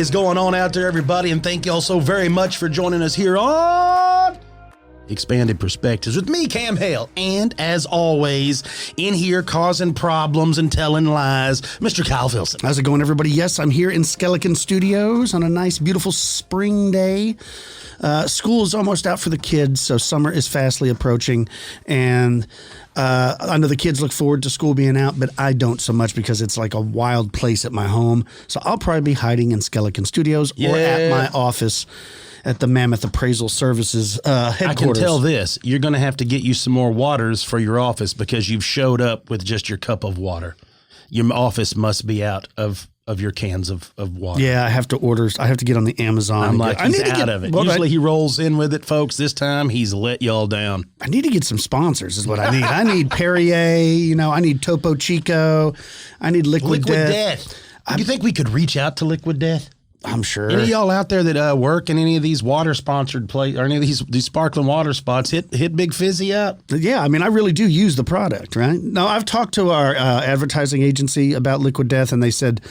is going on out there, everybody? And thank you all so very much for joining us here on Expanded Perspectives with me, Cam Hale. And as always, in here causing problems and telling lies, Mr. Kyle Filson. How's it going, everybody? Yes, I'm here in Skeleton Studios on a nice, beautiful spring day. School is almost out for the kids, so summer is fastly approaching. And I know the kids look forward to school being out, but I don't so much because it's like a wild place at my home. So I'll probably be hiding in Skeleton Studios or at my office at the Mammoth Appraisal Services headquarters. I can tell this. You're going to have to get you some more waters for your office because you've showed up with just your cup of water. Your office must be out of your cans of water. Yeah, I have to order. I have to get on the Amazon. I'm like, he's out of it. Usually he rolls in with it, folks. This time he's let y'all down. I need to get some sponsors is what I need. I need Perrier, I need Topo Chico. I need Liquid Death. You think we could reach out to Liquid Death? I'm sure. Any of y'all out there that work in any of these water-sponsored places or any of these sparkling water spots, hit Big Fizzy up. Yeah, I mean, I really do use the product, right? No, I've talked to our advertising agency about Liquid Death, and they said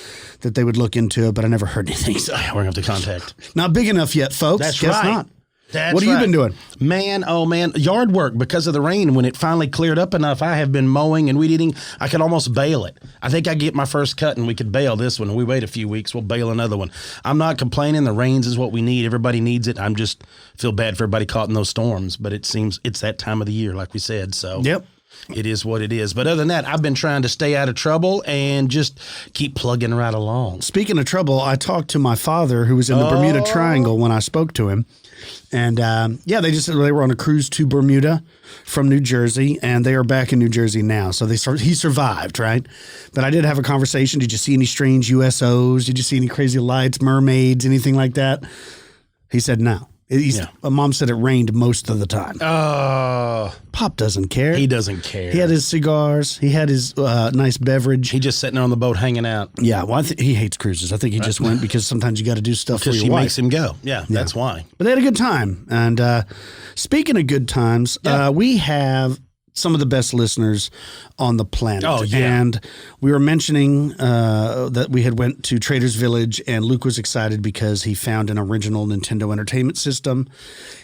that they would look into it, but I never heard anything. So we're going to have to contact. Not big enough yet, folks. That's Guess right. Not. That's what have you been doing? Man, oh man, yard work because of the rain. When it finally cleared up enough, I have been mowing and weed eating. I could almost bale it. I think I get my first cut and we could bale this one. We wait a few weeks, we'll bale another one. I'm not complaining. The rains is what we need. Everybody needs it. I'm just feel bad for everybody caught in those storms, but it seems it's that time of the year, like we said. So yep. It is what it is. But other than that, I've been trying to stay out of trouble and just keep plugging right along. Speaking of trouble, I talked to my father who was in the Bermuda Triangle when I spoke to him. And they were on a cruise to Bermuda from New Jersey, and they are back in New Jersey now. So he survived, right? But I did have a conversation. Did you see any strange USOs? Did you see any crazy lights, mermaids, anything like that? He said no. Mom said it rained most of the time. Pop doesn't care. He doesn't care. He had his cigars. He had his nice beverage. He just sitting there on the boat hanging out. Yeah, well, he hates cruises. I think he just went because sometimes you got to do stuff for your wife. Because she makes him go. Yeah, that's why. But they had a good time. And speaking of good times, we have some of the best listeners on the planet. Oh, yeah. And we were mentioning that we had went to Trader's Village, and Luke was excited because he found an original Nintendo Entertainment System,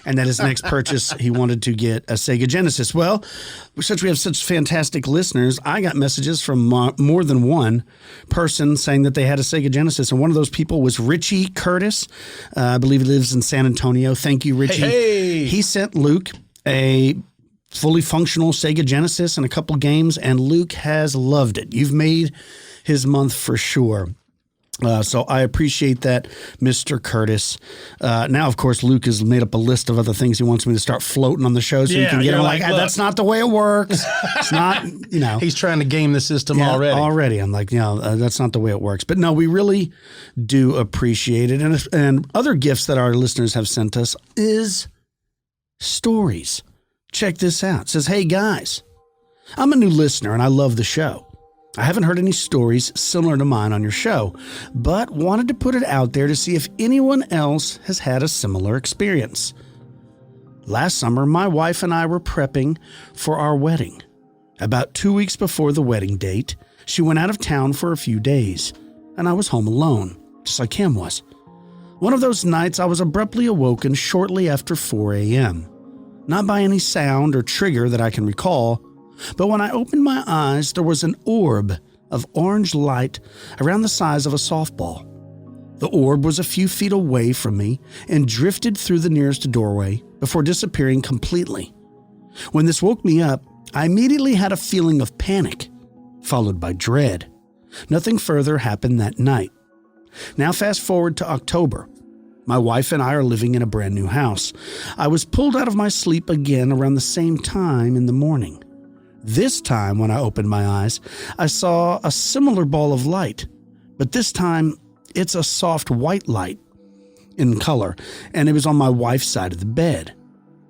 and that his next purchase, he wanted to get a Sega Genesis. Well, since we have such fantastic listeners, I got messages from more than one person saying that they had a Sega Genesis, and one of those people was Richie Curtis. I believe he lives in San Antonio. Thank you, Richie. Hey. He sent Luke a fully functional Sega Genesis and a couple games, and Luke has loved it. You've made his month for sure. So I appreciate that, Mr. Curtis. Now, of course, Luke has made up a list of other things he wants me to start floating on the show so he can get him like, that's not the way it works. It's not, He's trying to game the system already. I'm like, that's not the way it works. But no, we really do appreciate it. And other gifts that our listeners have sent us is stories. Check this out. It says, hey guys, I'm a new listener and I love the show. I haven't heard any stories similar to mine on your show, but wanted to put it out there to see if anyone else has had a similar experience. Last summer, my wife and I were prepping for our wedding. About 2 weeks before the wedding date, she went out of town for a few days, and I was home alone, just like Cam was. One of those nights, I was abruptly awoken shortly after 4 a.m., not by any sound or trigger that I can recall, but when I opened my eyes, there was an orb of orange light around the size of a softball. The orb was a few feet away from me and drifted through the nearest doorway before disappearing completely. When this woke me up, I immediately had a feeling of panic, followed by dread. Nothing further happened that night. Now fast forward to October. My wife and I are living in a brand new house. I was pulled out of my sleep again around the same time in the morning. This time, when I opened my eyes, I saw a similar ball of light, but this time it's a soft white light in color, and it was on my wife's side of the bed.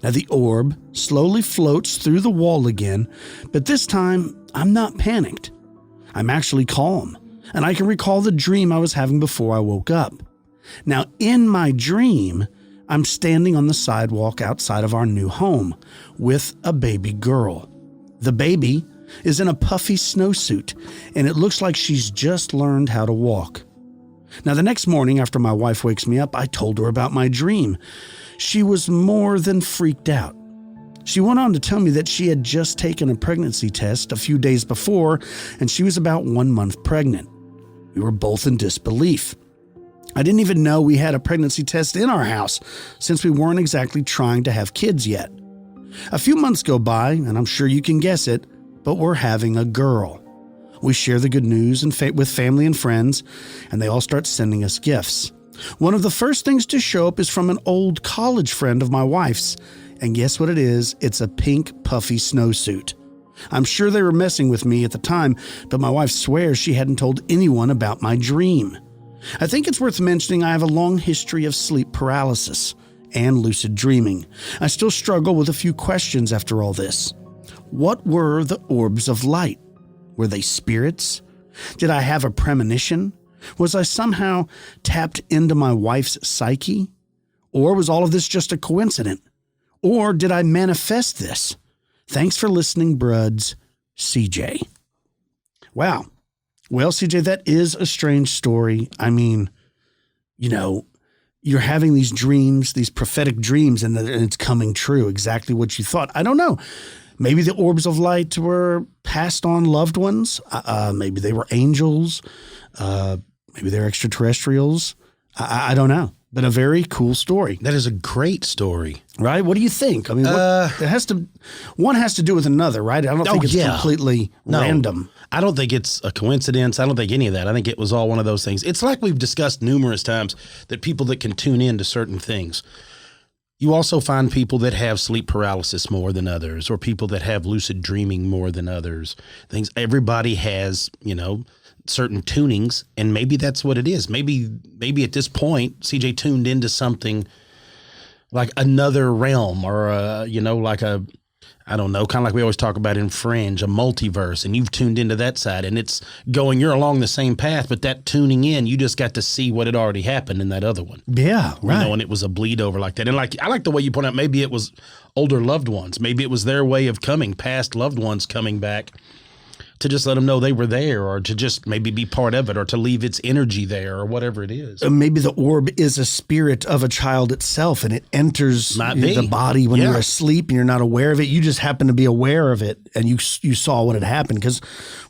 Now the orb slowly floats through the wall again, but this time I'm not panicked. I'm actually calm, and I can recall the dream I was having before I woke up. Now, in my dream, I'm standing on the sidewalk outside of our new home with a baby girl. The baby is in a puffy snowsuit, and it looks like she's just learned how to walk. Now, the next morning after my wife wakes me up, I told her about my dream. She was more than freaked out. She went on to tell me that she had just taken a pregnancy test a few days before, and she was about 1 month pregnant. We were both in disbelief. I didn't even know we had a pregnancy test in our house, since we weren't exactly trying to have kids yet. A few months go by, and I'm sure you can guess it, but we're having a girl. We share the good news with family and friends, and they all start sending us gifts. One of the first things to show up is from an old college friend of my wife's, and guess what it is? It's a pink, puffy snowsuit. I'm sure they were messing with me at the time, but my wife swears she hadn't told anyone about my dream. I think it's worth mentioning I have a long history of sleep paralysis and lucid dreaming. I still struggle with a few questions after all this. What were the orbs of light? Were they spirits? Did I have a premonition? Was I somehow tapped into my wife's psyche? Or was all of this just a coincidence? Or did I manifest this? Thanks for listening, Bruds. CJ. Wow. Well, CJ, that is a strange story. I mean, you're having these dreams, these prophetic dreams, and it's coming true, exactly what you thought. I don't know. Maybe the orbs of light were passed on loved ones. Maybe they were angels. Maybe they're extraterrestrials. I don't know. But a very cool story. That is a great story. Right? What do you think? I mean, one has to do with another, right? I don't think it's completely random. I don't think it's a coincidence. I don't think any of that. I think it was all one of those things. It's like we've discussed numerous times that people that can tune in to certain things. You also find people that have sleep paralysis more than others, or people that have lucid dreaming more than others. Things everybody has, certain tunings, and maybe that's what it is. Maybe at this point, CJ tuned into something like another realm, or like I don't know, kind of like we always talk about in Fringe, a multiverse, and you've tuned into that side, and it's going, you're along the same path, but that tuning in, you just got to see what had already happened in that other one. Yeah, right. And it was a bleed over like that. And I like the way you point out, maybe it was older loved ones. Maybe it was their way of coming, past loved ones coming back to just let them know they were there, or to just maybe be part of it, or to leave its energy there, or whatever it is. Maybe the orb is a spirit of a child itself, and it enters the body when you're asleep and you're not aware of it. You just happen to be aware of it, and you saw what had happened. Because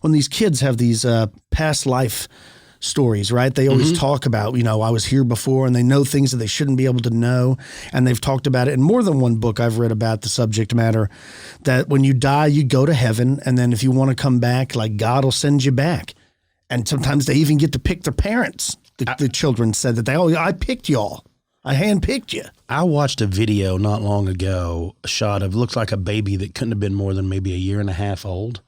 when these kids have these past life stories, right? They always talk about, I was here before, and they know things that they shouldn't be able to know. And they've talked about it in more than one book I've read about the subject matter, that when you die, you go to heaven. And then if you want to come back, like, God will send you back. And sometimes they even get to pick their parents. The children said that I picked y'all. I handpicked you. I watched a video not long ago, a shot of, looks like a baby that couldn't have been more than maybe a year and a half old.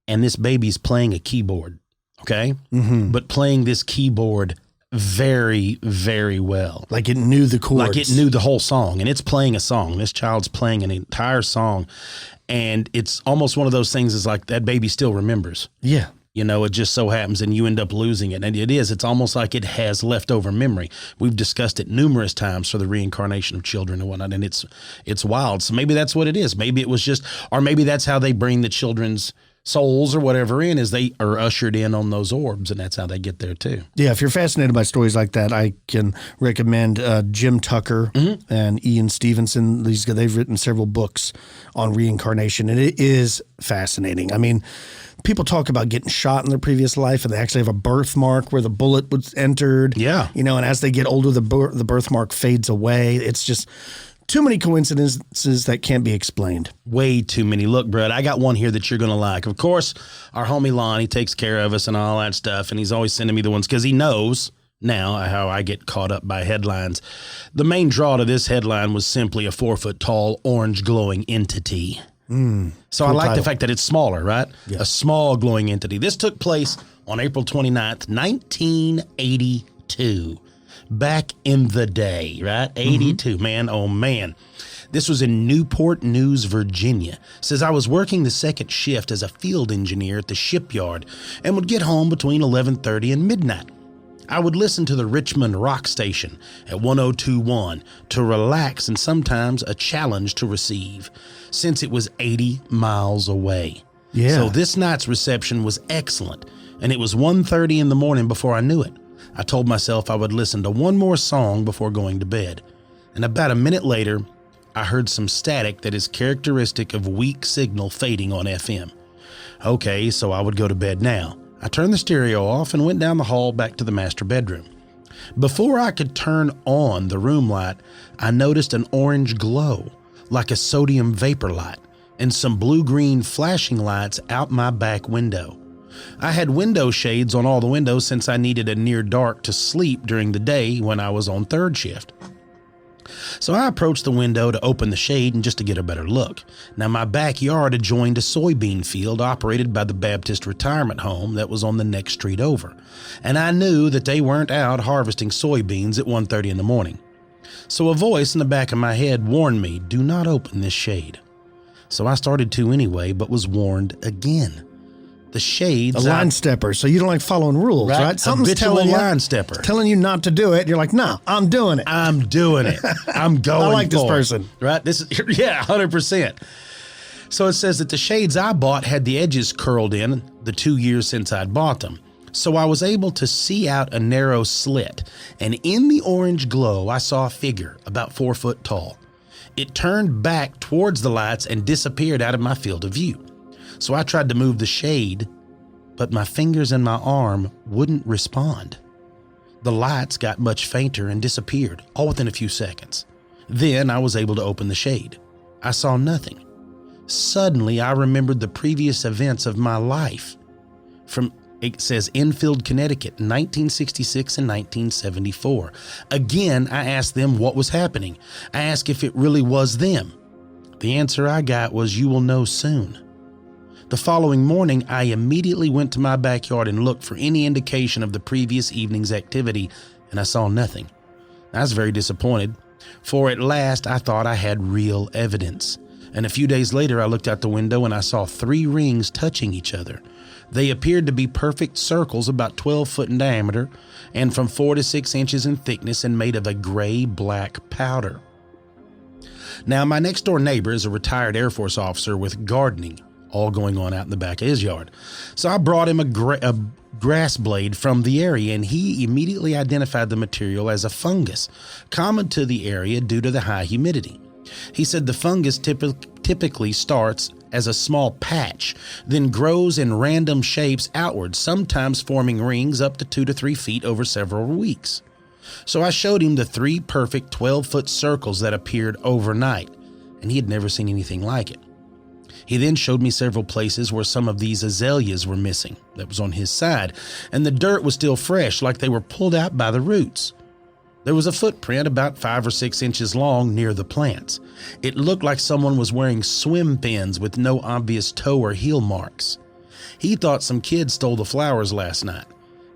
And this baby's playing a keyboard. Okay. But playing this keyboard very, very well. Like it knew the chords. Like it knew the whole song, and it's playing a song. This child's playing an entire song, and it's almost one of those things is like that baby still remembers. Yeah. It just so happens, and you end up losing it. And it's almost like it has leftover memory. We've discussed it numerous times for the reincarnation of children and whatnot, and it's wild. So maybe that's what it is. Maybe it was just, or maybe that's how they bring the children's souls or whatever in, is they are ushered in on those orbs, and that's how they get there too. Yeah, if you're fascinated by stories like that, I can recommend Jim Tucker and Ian Stevenson. They've written several books on reincarnation, and it is fascinating. I mean, people talk about getting shot in their previous life, and they actually have a birthmark where the bullet was entered. Yeah. And as they get older, the birthmark fades away. It's just too many coincidences that can't be explained. Way too many. Look, Brett, I got one here that you're going to like. Of course, our homie Lon, he takes care of us and all that stuff, and he's always sending me the ones because he knows now how I get caught up by headlines. The main draw to this headline was simply a 4-foot-tall, orange glowing entity. So I like the fact that it's smaller, right? Yeah. A small glowing entity. This took place on April 29th, 1982. Back in the day, right? 82, man. Oh, man. This was in Newport News, Virginia. Says, I was working the second shift as a field engineer at the shipyard and would get home between 11:30 and midnight. I would listen to the Richmond rock station at 1021 to relax and sometimes a challenge to receive, since it was 80 miles away. Yeah. So this night's reception was excellent, and it was 1:30 in the morning before I knew it. I told myself I would listen to one more song before going to bed. And about a minute later, I heard some static that is characteristic of weak signal fading on FM. Okay, so I would go to bed now. I turned the stereo off and went down the hall back to the master bedroom. Before I could turn on the room light, I noticed an orange glow, like a sodium vapor light, and some blue-green flashing lights out my back window. I had window shades on all the windows since I needed a near dark to sleep during the day when I was on third shift. So I approached the window to open the shade and just to get a better look. Now, my backyard adjoined a soybean field operated by the Baptist retirement home that was on the next street over. And I knew that they weren't out harvesting soybeans at 1:30 in the morning. So a voice in the back of my head warned me, do not open this shade. So I started to anyway, but was warned again. The shades. A line stepper, so you don't like following rules, right? Something's telling you, line stepper. Telling you not to do it. You're like, no, I'm doing it. I'm doing it. I'm going I like this for it. person. Right? This is, yeah, 100%. So it says that the shades I bought had the edges curled in the 2 years since I'd bought them. So I was able to see out a narrow slit, and in the orange glow, I saw a figure about 4 foot tall. It turned back towards the lights and disappeared out of my field of view. So I tried to move the shade, but my fingers and my arm wouldn't respond. The lights got much fainter and disappeared, all within a few seconds. Then I was able to open the shade. I saw nothing. Suddenly, I remembered the previous events of my life. It says Enfield, Connecticut, 1966 and 1974. Again, I asked them what was happening. I asked if it really was them. The answer I got was, you will know soon. The following morning, I immediately went to my backyard and looked for any indication of the previous evening's activity, and I saw nothing. I was very disappointed, for at last I thought I had real evidence. And a few days later, I looked out the window and I saw 3 rings touching each other. They appeared to be perfect circles about 12 foot in diameter and from 4 to 6 inches in thickness and made of a gray-black powder. Now, my next-door neighbor is a retired Air Force officer with gardening all going on out in the back of his yard. So I brought him a grass blade from the area, and he immediately identified the material as a fungus, common to the area due to the high humidity. He said the fungus typically starts as a small patch, then grows in random shapes outward, sometimes forming rings up to 2 to 3 feet over several weeks. So I showed him the 3 perfect 12-foot circles that appeared overnight, and he had never seen anything like it. He then showed me several places where some of these azaleas were missing. That was on his side, and the dirt was still fresh, like they were pulled out by the roots. There was a footprint about 5 or 6 inches long near the plants. It looked like someone was wearing swim pins with no obvious toe or heel marks. He thought some kids stole the flowers last night.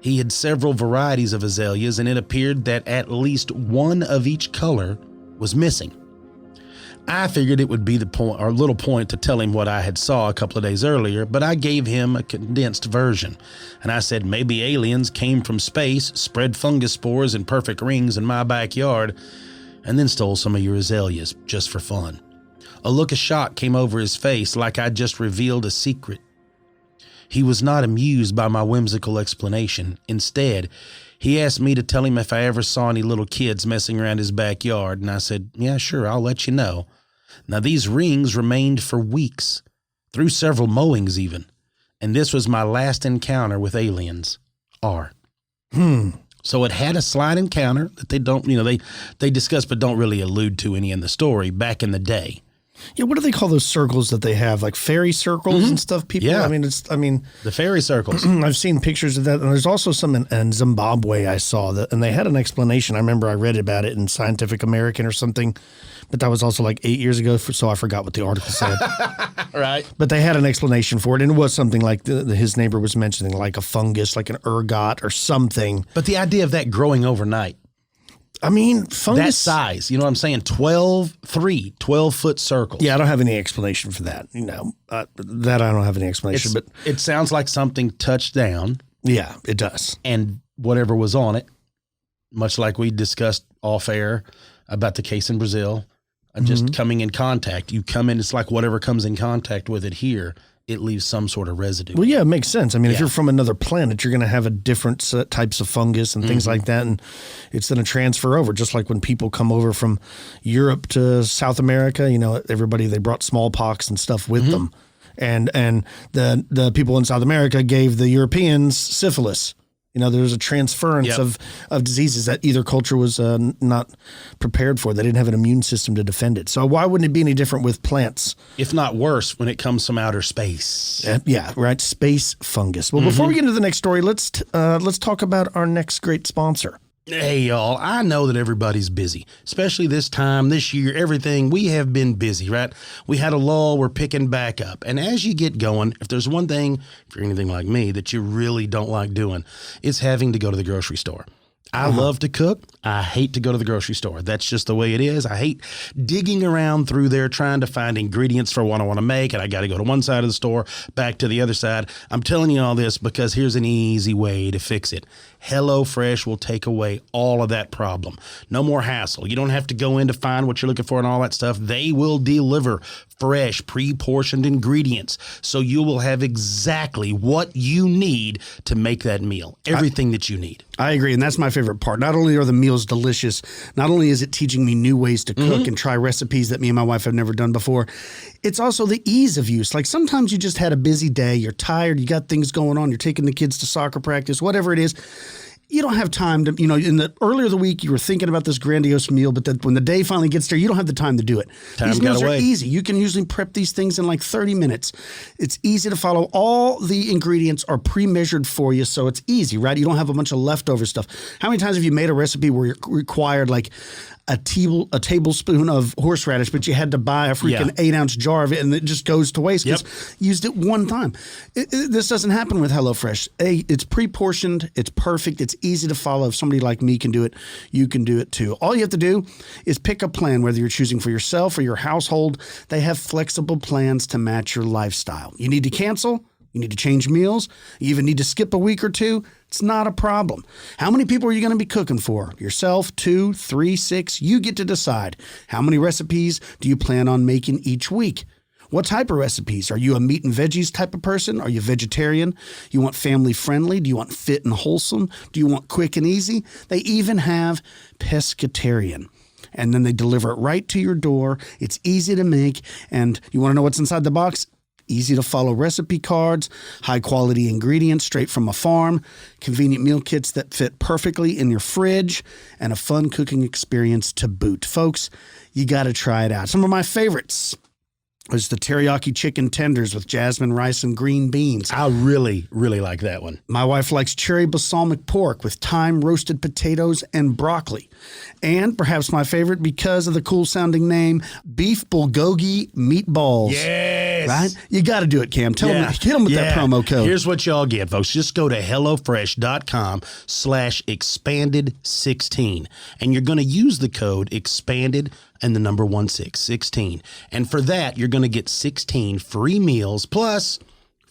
He had several varieties of azaleas, and it appeared that at least one of each color was missing. I figured it would be the point or little point to tell him what I had saw a couple of days earlier, but I gave him a condensed version. And I said maybe aliens came from space, spread fungus spores in perfect rings in my backyard, and then stole some of your azaleas just for fun. A look of shock came over his face, like I'd just revealed a secret. He was not amused by my whimsical explanation. Instead, he asked me to tell him if I ever saw any little kids messing around his backyard, and I said, yeah, sure, I'll let you know. Now, these rings remained for weeks, through several mowings even, and this was my last encounter with aliens. R. So it had a slight encounter that they don't, they discuss but don't really allude to any in the story back in the day. Yeah, what do they call those circles that they have, like fairy circles and stuff? People, Yeah. I mean, The fairy circles. I've seen pictures of that, and there's also some in Zimbabwe I saw that, and they had an explanation. I remember I read about it in Scientific American or something, but that was also like 8 years ago, so I forgot what the article said. Right. But they had an explanation for it, and it was something like his neighbor was mentioning, like a fungus, like an ergot or something. But the idea of that growing overnight, I mean, fungus. that size, you know what I'm saying? 12-foot circles. Yeah, I don't have any explanation for that. That I don't have any explanation. But it sounds like something touched down. yeah, it does. And whatever was on it, much like we discussed off air about the case in Brazil, just coming in contact. You come in, it's like whatever comes in contact with it here it leaves some sort of residue. Well, yeah, it makes sense. I mean, if Yeah. you're from another planet, you're going to have a different types of fungus and things like that, and it's going to transfer over. Just like when people come over from Europe to South America, everybody, they brought smallpox and stuff with them, and the people in South America gave the Europeans syphilis. There's a transference of diseases that either culture was not prepared for. They didn't have an immune system to defend it. So why wouldn't it be any different with plants? If not worse, when it comes from outer space. Yeah, right. Space fungus. Well, before we get into the next story, let's talk about our next great sponsor. Hey, y'all, I know that everybody's busy, especially this time, this year, everything. We have been busy, right? We had a lull, we're picking back up. And as you get going, if there's one thing, if you're anything like me, that you really don't like doing, it's having to go to the grocery store. I love to cook. I hate to go to the grocery store. That's just the way it is. I hate digging around through there trying to find ingredients for what I want to make, and I got to go to one side of the store, back to the other side. I'm telling you all this because here's an easy way to fix it. HelloFresh will take away all of that problem. No more hassle. You don't have to go in to find what you're looking for and all that stuff. They will deliver fresh, pre-portioned ingredients, so you will have exactly what you need to make that meal. Everything that you need. I agree, and that's my favorite part. Not only are the meals delicious, not only is it teaching me new ways to cook and try recipes that me and my wife have never done before, it's also the ease of use. Like sometimes you just had a busy day, you're tired, you got things going on, you're taking the kids to soccer practice, whatever it is. You don't have time to, in the earlier of the week, you were thinking about this grandiose meal, but then when the day finally gets there, you don't have the time to do it. These meals are easy. You can usually prep these things in like 30 minutes. It's easy to follow. All the ingredients are pre-measured for you, so it's easy, right? You don't have a bunch of leftover stuff. How many times have you made a recipe where you required like a tablespoon of horseradish, but you had to buy a freaking 8-ounce jar of it, and it just goes to waste because you used it one time. This doesn't happen with HelloFresh. It's pre-portioned. It's perfect. It's easy to follow. If somebody like me can do it, you can do it too. All you have to do is pick a plan, whether you're choosing for yourself or your household. They have flexible plans to match your lifestyle. You need to cancel. You need to change meals. You even need to skip a week or two. It's not a problem. How many people are you going to be cooking for? Yourself, 2, 3, 6? You get to decide. How many recipes do you plan on making each week? What type of recipes? Are you a meat and veggies type of person? Are you vegetarian? You want family friendly? Do you want fit and wholesome? Do you want quick and easy? They even have pescatarian. And then they deliver it right to your door. It's easy to make. And you want to know what's inside the box? Easy to follow recipe cards, high quality ingredients straight from a farm, convenient meal kits that fit perfectly in your fridge, and a fun cooking experience to boot. Folks, you got to try it out. Some of my favorites was the teriyaki chicken tenders with jasmine rice and green beans. I really, really like that one. My wife likes cherry balsamic pork with thyme roasted potatoes and broccoli. And perhaps my favorite, because of the cool sounding name, beef bulgogi meatballs. Yes. Right? You got to do it, Cam. Hit them with that promo code. Here's what y'all get, folks. Just go to HelloFresh.com/expanded16. And you're going to use the code expanded and the number 16. And for that, you're going to get 16 free meals plus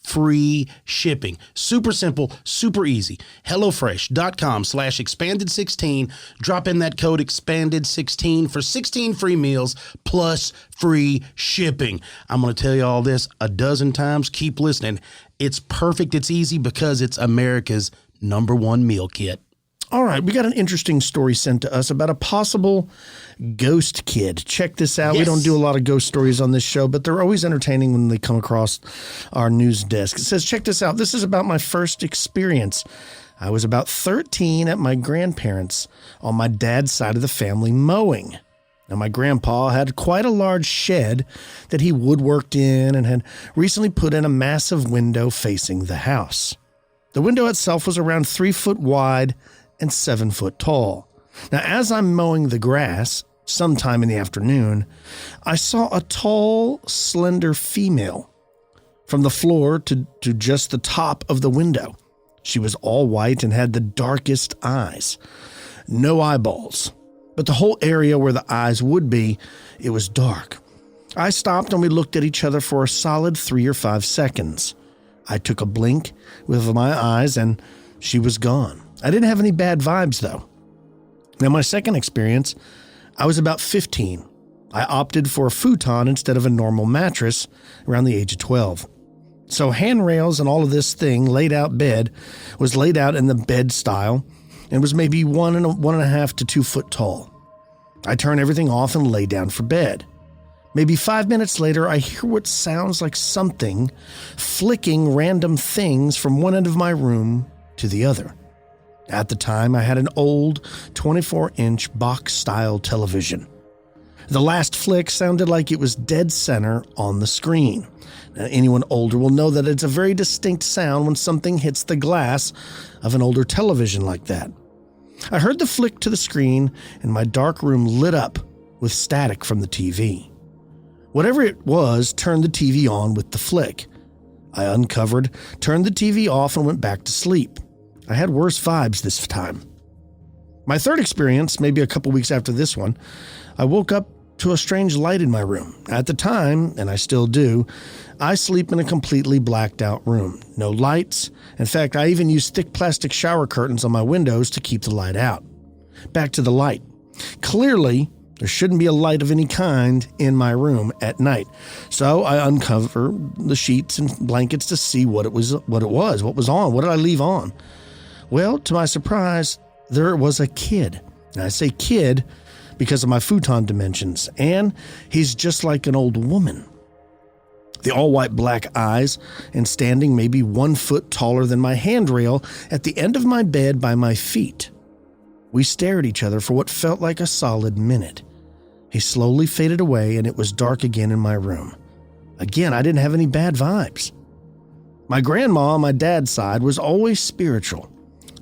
free shipping. Super simple, super easy. HelloFresh.com/expanded16. Drop in that code expanded16 for 16 free meals plus free shipping. I'm going to tell you all this a dozen times. Keep listening. It's perfect. It's easy because it's America's #1 meal kit. All right, we got an interesting story sent to us about a possible ghost kid. Check this out. Yes. We don't do a lot of ghost stories on this show, but they're always entertaining when they come across our news desk. It says, check this out. This is about my first experience. I was about 13 at my grandparents' on my dad's side of the family mowing. Now, my grandpa had quite a large shed that he woodworked in and had recently put in a massive window facing the house. The window itself was around 3 foot wide and 7 foot tall. Now, as I'm mowing the grass, sometime in the afternoon, I saw a tall, slender female from the floor to just the top of the window. She was all white and had the darkest eyes. No eyeballs, but the whole area where the eyes would be, it was dark. I stopped and we looked at each other for a solid 3 or 5 seconds. I took a blink with my eyes and she was gone. I didn't have any bad vibes, though. Now, my second experience, I was about 15. I opted for a futon instead of a normal mattress around the age of 12. So handrails and all of this thing laid out bed was laid out in the bed style and was maybe 1.5 to 2 foot tall. I turn everything off and lay down for bed. Maybe 5 minutes later, I hear what sounds like something flicking random things from one end of my room to the other. At the time, I had an old 24-inch box-style television. The last flick sounded like it was dead center on the screen. Now, anyone older will know that it's a very distinct sound when something hits the glass of an older television like that. I heard the flick to the screen, and my dark room lit up with static from the TV. Whatever it was turned the TV on with the flick. I uncovered, turned the TV off, and went back to sleep. I had worse vibes this time. My third experience, maybe a couple weeks after this one, I woke up to a strange light in my room. At the time, and I still do, I sleep in a completely blacked out room. No lights. In fact, I even use thick plastic shower curtains on my windows to keep the light out. Back to the light. Clearly, there shouldn't be a light of any kind in my room at night. So I uncover the sheets and blankets to see what was on, what did I leave on? Well, to my surprise, there was a kid. And I say kid because of my futon dimensions, and he's just like an old woman. The all-white black eyes, and standing maybe 1 foot taller than my handrail at the end of my bed by my feet. We stared at each other for what felt like a solid minute. He slowly faded away, and it was dark again in my room. Again, I didn't have any bad vibes. My grandma on my dad's side was always spiritual.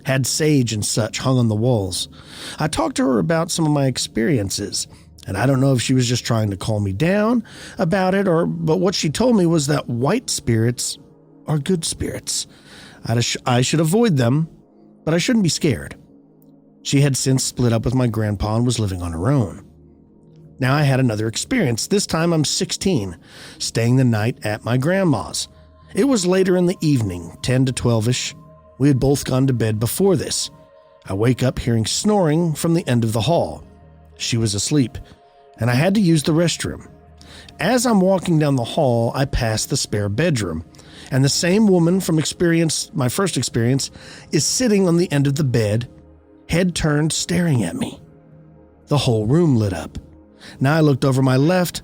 Had sage and such hung on the walls. I talked to her about some of my experiences, and I don't know if she was just trying to calm me down about it, but what she told me was that white spirits are good spirits. I should avoid them, but I shouldn't be scared. She had since split up with my grandpa and was living on her own. Now I had another experience. This time I'm 16, staying the night at my grandma's. It was later in the evening, 10 to 12-ish. We had both gone to bed before this. I wake up hearing snoring from the end of the hall. She was asleep, and I had to use the restroom. As I'm walking down the hall, I pass the spare bedroom, and the same woman from my first experience is sitting on the end of the bed, head turned, staring at me. The whole room lit up. Now I looked over my left,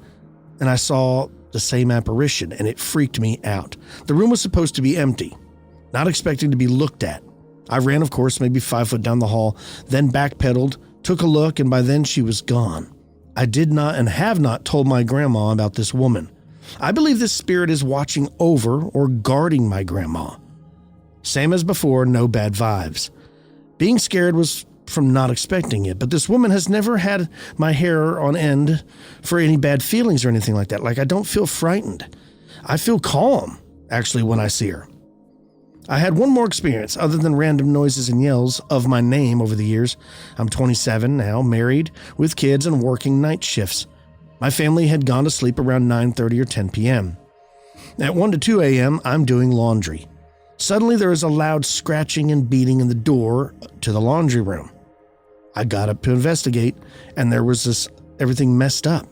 and I saw the same apparition, and it freaked me out. The room was supposed to be empty, not expecting to be looked at. I ran, of course, maybe 5 foot down the hall, then backpedaled, took a look, and by then she was gone. I did not and have not told my grandma about this woman. I believe this spirit is watching over or guarding my grandma. Same as before, no bad vibes. Being scared was from not expecting it, but this woman has never had my hair on end for any bad feelings or anything like that. Like, I don't feel frightened. I feel calm, actually, when I see her. I had one more experience other than random noises and yells of my name over the years. I'm 27 now, married, with kids and working night shifts. My family had gone to sleep around 9:30 or 10 p.m. At 1 to 2 a.m., I'm doing laundry. Suddenly there is a loud scratching and beating in the door to the laundry room. I got up to investigate, and there was everything messed up.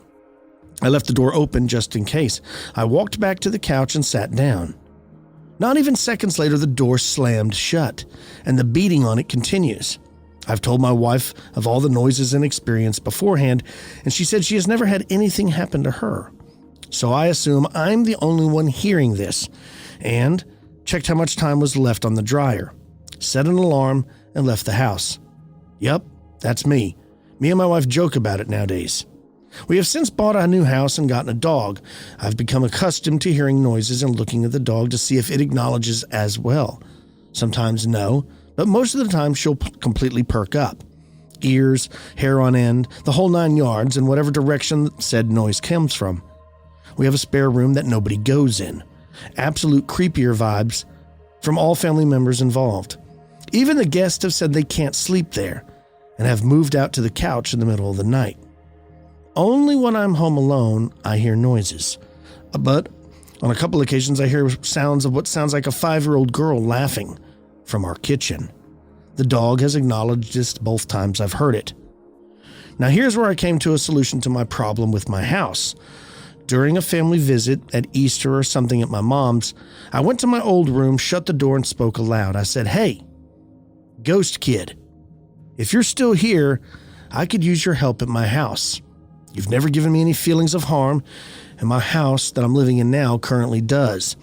I left the door open just in case. I walked back to the couch and sat down. Not even seconds later, the door slammed shut, and the beating on it continues. I've told my wife of all the noises and experience beforehand, and she said she has never had anything happen to her. So I assume I'm the only one hearing this, and checked how much time was left on the dryer, set an alarm, and left the house. Yep, that's me. Me and my wife joke about it nowadays. We have since bought a new house and gotten a dog. I've become accustomed to hearing noises and looking at the dog to see if it acknowledges as well. Sometimes no, but most of the time she'll completely perk up. Ears, hair on end, the whole 9 yards in whatever direction said noise comes from. We have a spare room that nobody goes in. Absolute creepier vibes from all family members involved. Even the guests have said they can't sleep there and have moved out to the couch in the middle of the night. Only when I'm home alone, I hear noises. But on a couple occasions, I hear sounds of what sounds like a 5-year-old girl laughing from our kitchen. The dog has acknowledged this both times I've heard it. Now here's where I came to a solution to my problem with my house. during a family visit at Easter or something at my mom's, I went to my old room, shut the door, and spoke aloud. I said, "Hey, ghost kid, if you're still here, I could use your help at my house. You've never given me any feelings of harm, and my house that I'm living in now currently does.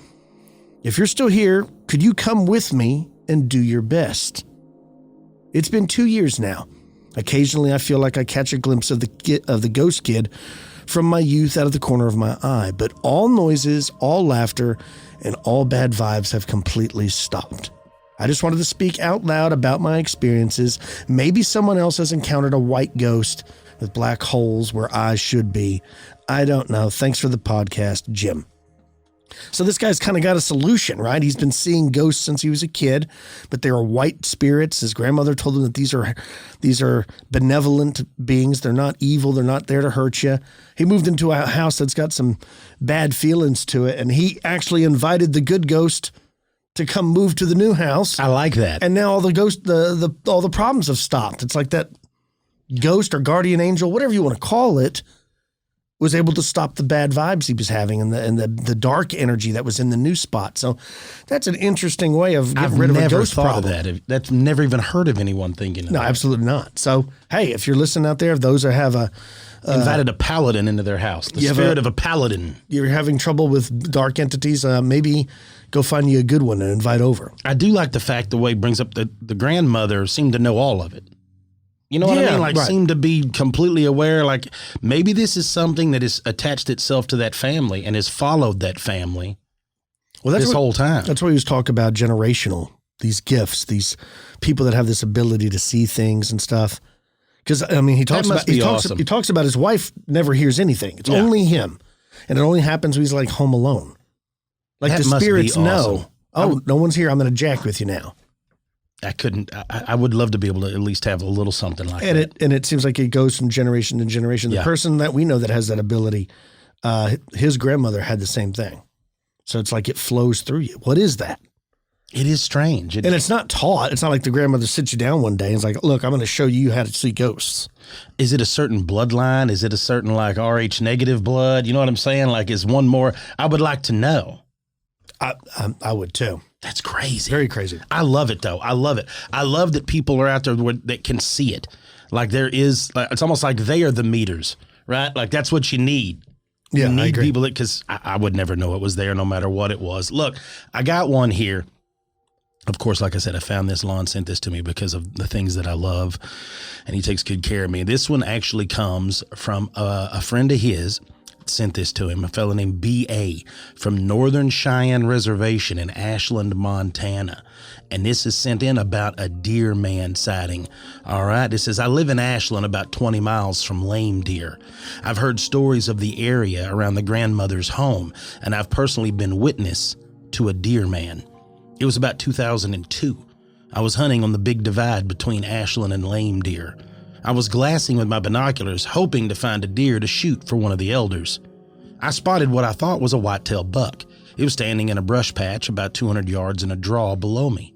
If you're still here, could you come with me and do your best?" It's been 2 years now. Occasionally, I feel like I catch a glimpse of the ghost kid from my youth out of the corner of my eye, but all noises, all laughter, and all bad vibes have completely stopped. I just wanted to speak out loud about my experiences. Maybe someone else has encountered a white ghost with black holes where eyes should be. I don't know. Thanks for the podcast, Jim. So this guy's kind of got a solution, right? He's been seeing ghosts since he was a kid, but they are white spirits. His grandmother told him that these are benevolent beings. They're not evil. They're not there to hurt you. He moved into a house that's got some bad feelings to it, and he actually invited the good ghost to come move to the new house. I like that. And now all the problems have stopped. It's like that ghost or guardian angel, whatever you want to call it, was able to stop the bad vibes he was having and the dark energy that was in the new spot. So that's an interesting way of getting rid of a ghost problem. Of that. That's never even heard of anyone thinking of No, that. absolutely not. So, hey, if you're listening out there, if those that have Invited a paladin into their house. The spirit of a paladin. You're having trouble with dark entities, maybe go find you a good one and invite over. I do like the fact the way it brings up the grandmother seemed to know all of it. You know what I mean? Like, right. Seemed to be completely aware. Like, maybe this is something that has attached itself to that family and has followed that family this whole time. That's what he was talking about, generational, these gifts, these people that have this ability to see things and stuff. Because, I mean, he talks about his wife never hears anything. It's only him. And it only happens when he's like home alone. Like the spirits know, no one's here. I'm going to jack with you now. I would love to be able to at least have a little something like that. And it seems like it goes from generation to generation. The person that we know that has that ability, his grandmother had the same thing. So it's like it flows through you. What is that? It is strange. And it's not taught. It's not like the grandmother sits you down one day and is like, look, I'm going to show you how to see ghosts. Is it a certain bloodline? Is it a certain like RH negative blood? You know what I'm saying? Like, is one more? I would like to know. I would too. That's crazy. Very crazy. I love it, though. I love it. I love that people are out there that can see it. Like, there is, it's almost like they are the meters, right? Like, that's what you need. Yeah, you need I agree. people because I would never know it was there no matter what it was. Look, I got one here. Of course, like I said, I found this. Lon sent this to me because of the things that I love, and he takes good care of me. This one actually comes from a friend of his. Sent this to him, a fellow named B.A. from Northern Cheyenne Reservation in Ashland, Montana. And this is sent in about a deer man sighting. All right. It says, I live in Ashland, about 20 miles from lame deer. I've heard stories of the area around the grandmother's home, and I've personally been witness to a deer man. It was about 2002. I was hunting on the big divide between Ashland and lame deer. I was glassing with my binoculars, hoping to find a deer to shoot for one of the elders. I spotted what I thought was a white-tailed buck. It was standing in a brush patch about 200 yards in a draw below me.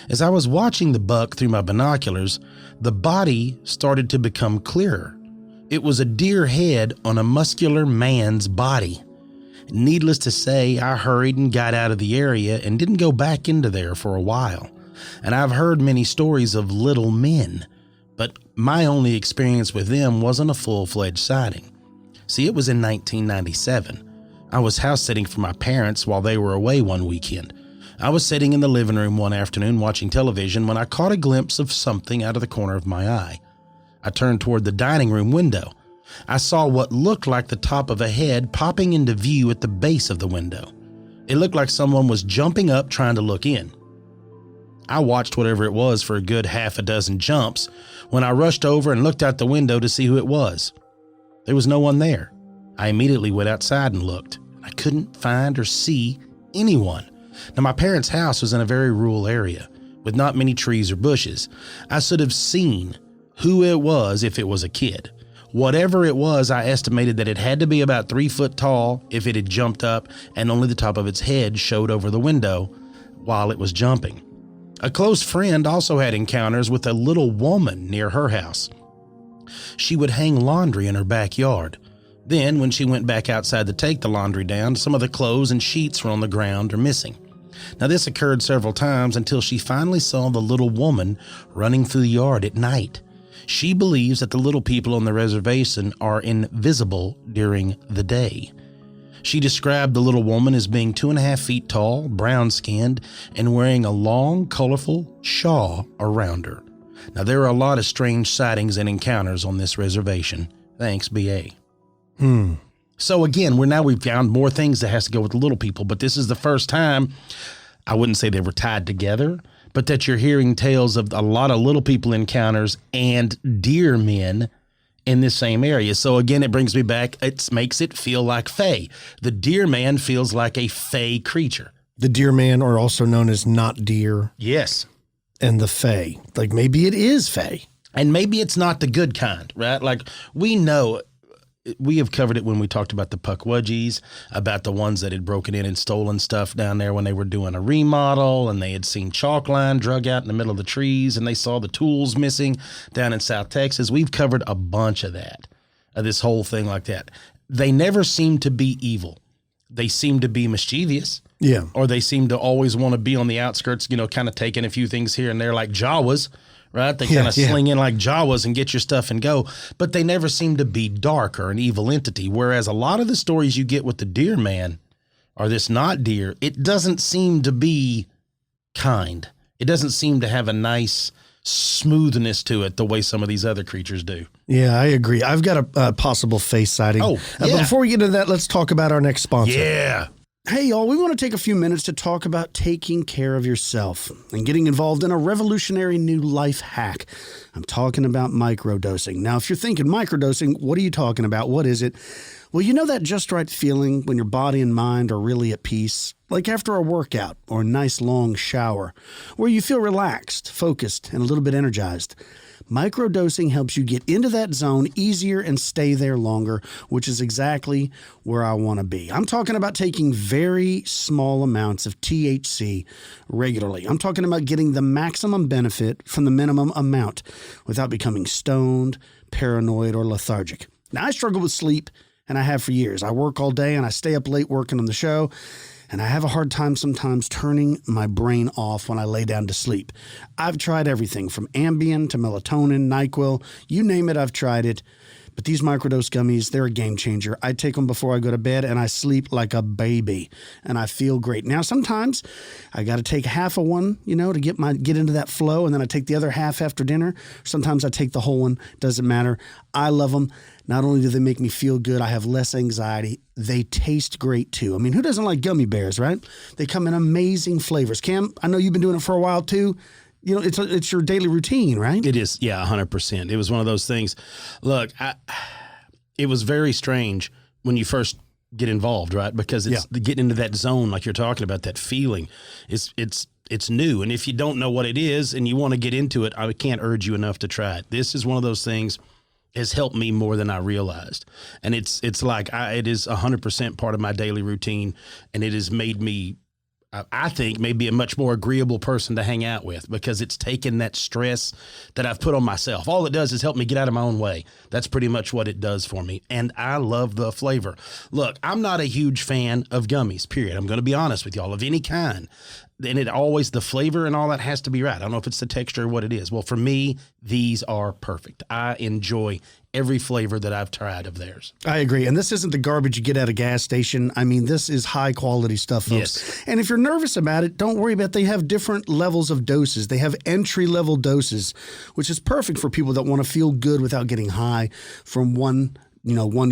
As I was watching the buck through my binoculars, the body started to become clearer. It was a deer head on a muscular man's body. Needless to say, I hurried and got out of the area and didn't go back into there for a while. And I've heard many stories of little men, but my only experience with them wasn't a full-fledged sighting. See, it was in 1997. I was house sitting for my parents while they were away one weekend. I was sitting in the living room one afternoon watching television when I caught a glimpse of something out of the corner of my eye. I turned toward the dining room window. I saw what looked like the top of a head popping into view at the base of the window. It looked like someone was jumping up trying to look in. I watched whatever it was for a good half a dozen jumps when I rushed over and looked out the window to see who it was. There was no one there. I immediately went outside and looked. I couldn't find or see anyone. Now, my parents' house was in a very rural area with not many trees or bushes. I should have seen who it was if it was a kid. Whatever it was, I estimated that it had to be about 3 foot tall if it had jumped up and only the top of its head showed over the window while it was jumping. A close friend also had encounters with a little woman near her house. She would hang laundry in her backyard. Then, when she went back outside to take the laundry down, some of the clothes and sheets were on the ground or missing. Now, this occurred several times until she finally saw the little woman running through the yard at night. She believes that the little people on the reservation are invisible during the day. She described the little woman as being 2.5 feet tall, brown-skinned, and wearing a long, colorful shawl around her. Now, there are a lot of strange sightings and encounters on this reservation. Thanks, B.A. So again, we've found more things that has to go with the little people, but this is the first time, I wouldn't say they were tied together, but that you're hearing tales of a lot of little people encounters and deer men in this same area. So again, it brings me back, it makes it feel like fae. The deer man feels like a fae creature. The deer man, or also known as not deer. Yes. And the fae. Like maybe it is fae. And maybe it's not the good kind, right? Like we know, we have covered it when we talked about the Puckwudgies, about the ones that had broken in and stolen stuff down there when they were doing a remodel, and they had seen chalk line drug out in the middle of the trees, and they saw the tools missing down in South Texas. We've covered a bunch of that, of this whole thing like that. They never seem to be evil. They seem to be mischievous. Yeah. Or they seem to always want to be on the outskirts, kind of taking a few things here and there like Jawas. Right? They kind of sling in like Jawas and get your stuff and go, but they never seem to be dark or an evil entity. Whereas a lot of the stories you get with the deer man or this not deer, it doesn't seem to be kind. It doesn't seem to have a nice smoothness to it the way some of these other creatures do. Yeah, I agree. I've got a possible face sighting. Oh, But before we get into that, let's talk about our next sponsor. Yeah. Hey, y'all, we want to take a few minutes to talk about taking care of yourself and getting involved in a revolutionary new life hack. I'm talking about microdosing. Now, if you're thinking microdosing, what are you talking about? What is it? Well, you know that just right feeling when your body and mind are really at peace? Like after a workout or a nice long shower, where you feel relaxed, focused, and a little bit energized. Microdosing helps you get into that zone easier and stay there longer, which is exactly where I want to be. I'm talking about taking very small amounts of THC regularly. I'm talking about getting the maximum benefit from the minimum amount without becoming stoned, paranoid, or lethargic. Now, I struggle with sleep, and I have for years. I work all day, and I stay up late working on the show. And I have a hard time sometimes turning my brain off when I lay down to sleep. I've tried everything from Ambien to melatonin, NyQuil, you name it, I've tried it. But these microdose gummies, they're a game changer. I take them before I go to bed and I sleep like a baby and I feel great. Now, sometimes I got to take half of one, to get into that flow, and then I take the other half after dinner. Sometimes I take the whole one, doesn't matter. I love them. Not only do they make me feel good, I have less anxiety. They taste great too. I mean, who doesn't like gummy bears, right? They come in amazing flavors. Cam, I know you've been doing it for a while too. It's your daily routine, right? It is. Yeah, 100%. It was one of those things. Look, it was very strange when you first get involved, right? Because it's getting into that zone, like you're talking about, that feeling. It's new. And if you don't know what it is and you want to get into it, I can't urge you enough to try it. This is one of those things has helped me more than I realized. And it's like, it is 100% part of my daily routine. And it has made me, I think, maybe a much more agreeable person to hang out with, because it's taken that stress that I've put on myself. All it does is help me get out of my own way. That's pretty much what it does for me. And I love the flavor. Look, I'm not a huge fan of gummies, period. I'm going to be honest with y'all, of any kind. And the flavor and all that has to be right. I don't know if it's the texture or what it is. Well, for me, these are perfect. I enjoy every flavor that I've tried of theirs. I agree. And this isn't the garbage you get at a gas station. I mean, this is high quality stuff, folks. Yes. And if you're nervous about it, don't worry about it. They have different levels of doses. They have entry level doses, which is perfect for people that want to feel good without getting high from one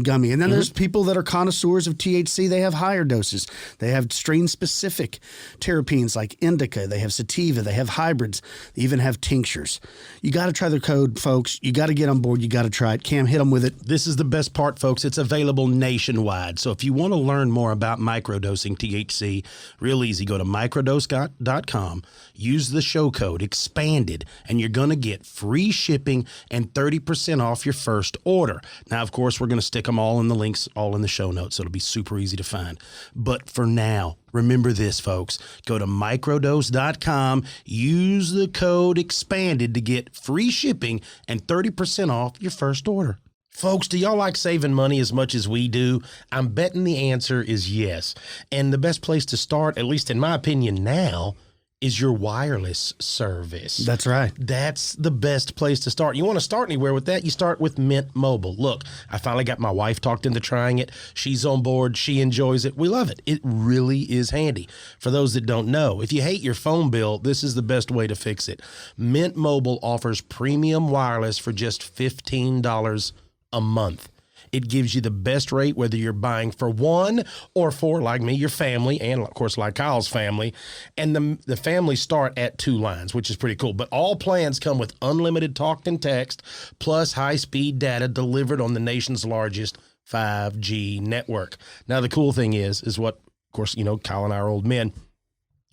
gummy. And then there's people that are connoisseurs of THC. They have higher doses. They have strain-specific terpenes like indica. They have sativa. They have hybrids. They even have tinctures. You got to try their code, folks. You got to get on board. You got to try it. Cam, hit them with it. This is the best part, folks. It's available nationwide. So if you want to learn more about microdosing THC, real easy. Go to microdose.com. Use the show code EXPANDED, and you're going to get free shipping and 30% off your first order. Now, of course, we're going to stick them all in the links, all in the show notes, so it'll be super easy to find. But for now, remember this, folks. Go to microdose.com, use the code EXPANDED to get free shipping and 30% off your first order. Folks, do y'all like saving money as much as we do? I'm betting the answer is yes. And the best place to start, at least in my opinion now, is your wireless service. That's right. That's the best place to start. You want to start anywhere with that, you start with Mint Mobile. Look, I finally got my wife talked into trying it. She's on board. She enjoys it. We love it. It really is handy. For those that don't know, if you hate your phone bill, this is the best way to fix it. Mint Mobile offers premium wireless for just $15 a month. It gives you the best rate, whether you're buying for one or for, like me, your family, and of course, like Kyle's family. And the families start at 2 lines, which is pretty cool. But all plans come with unlimited talk and text, plus high-speed data delivered on the nation's largest 5G network. Now, the cool thing is what, of course, Kyle and I are old men.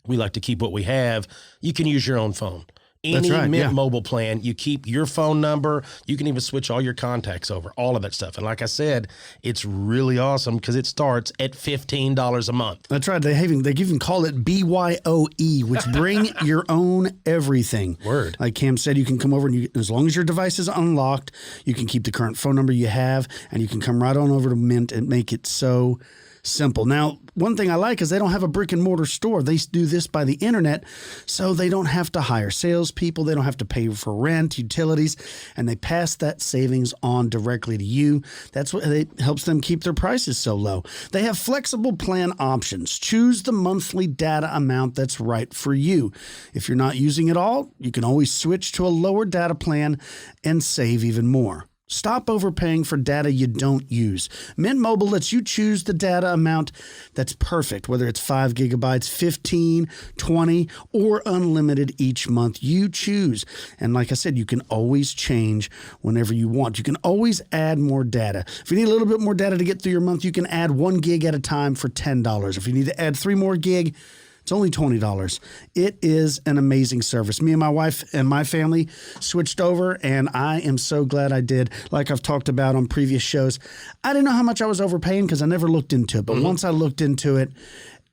We like to keep what we have. You can use your own phone. Any Mint Mobile plan, you keep your phone number. You can even switch all your contacts over, all of that stuff. And like I said, it's really awesome because it starts at $15 a month. That's right. They even call it BYOE, which bring your own everything. Word. Like Cam said, you can come over and as long as your device is unlocked, you can keep the current phone number you have, and you can come right on over to Mint and make it so simple. Now, one thing I like is they don't have a brick and mortar store. They do this by the internet, so they don't have to hire salespeople. They don't have to pay for rent, utilities, and they pass that savings on directly to you. That's what helps them keep their prices so low. They have flexible plan options. Choose the monthly data amount that's right for you. If you're not using it all, you can always switch to a lower data plan and save even more. Stop overpaying for data you don't use. Mint Mobile lets you choose the data amount that's perfect, whether it's 5 gigabytes, 15, 20, or unlimited each month. You choose. And like I said, you can always change whenever you want. You can always add more data. If you need a little bit more data to get through your month, you can add 1 gig at a time for $10. If you need to add 3 more gig, it's only $20. It is an amazing service. Me and my wife and my family switched over, and I am so glad I did. Like I've talked about on previous shows, I didn't know how much I was overpaying because I never looked into it. But once I looked into it,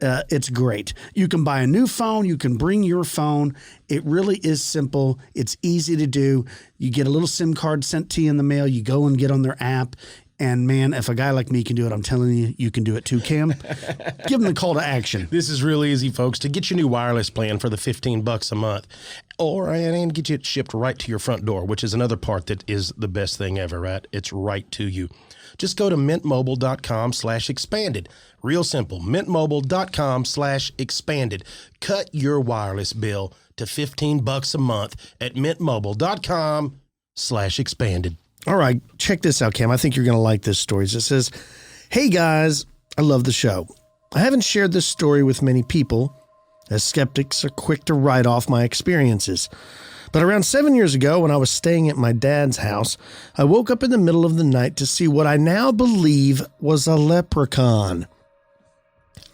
it's great. You can buy a new phone. You can bring your phone. It really is simple. It's easy to do. You get a little SIM card sent to you in the mail. You go and get on their app. And man, if a guy like me can do it, I'm telling you, you can do it too, Cam. Give them the call to action. This is really easy, folks. To get your new wireless plan for the $15 a month, and get you it shipped right to your front door, which is another part that is the best thing ever, right? It's right to you. Just go to mintmobile.com/expanded. Real simple. Mintmobile.com/expanded. Cut your wireless bill to $15 a month at mintmobile.com/expanded. All right, check this out, Cam. I think you're going to like this story. It says, "Hey guys, I love the show. I haven't shared this story with many people, as skeptics are quick to write off my experiences. But around 7 years ago, when I was staying at my dad's house, I woke up in the middle of the night to see what I now believe was a leprechaun."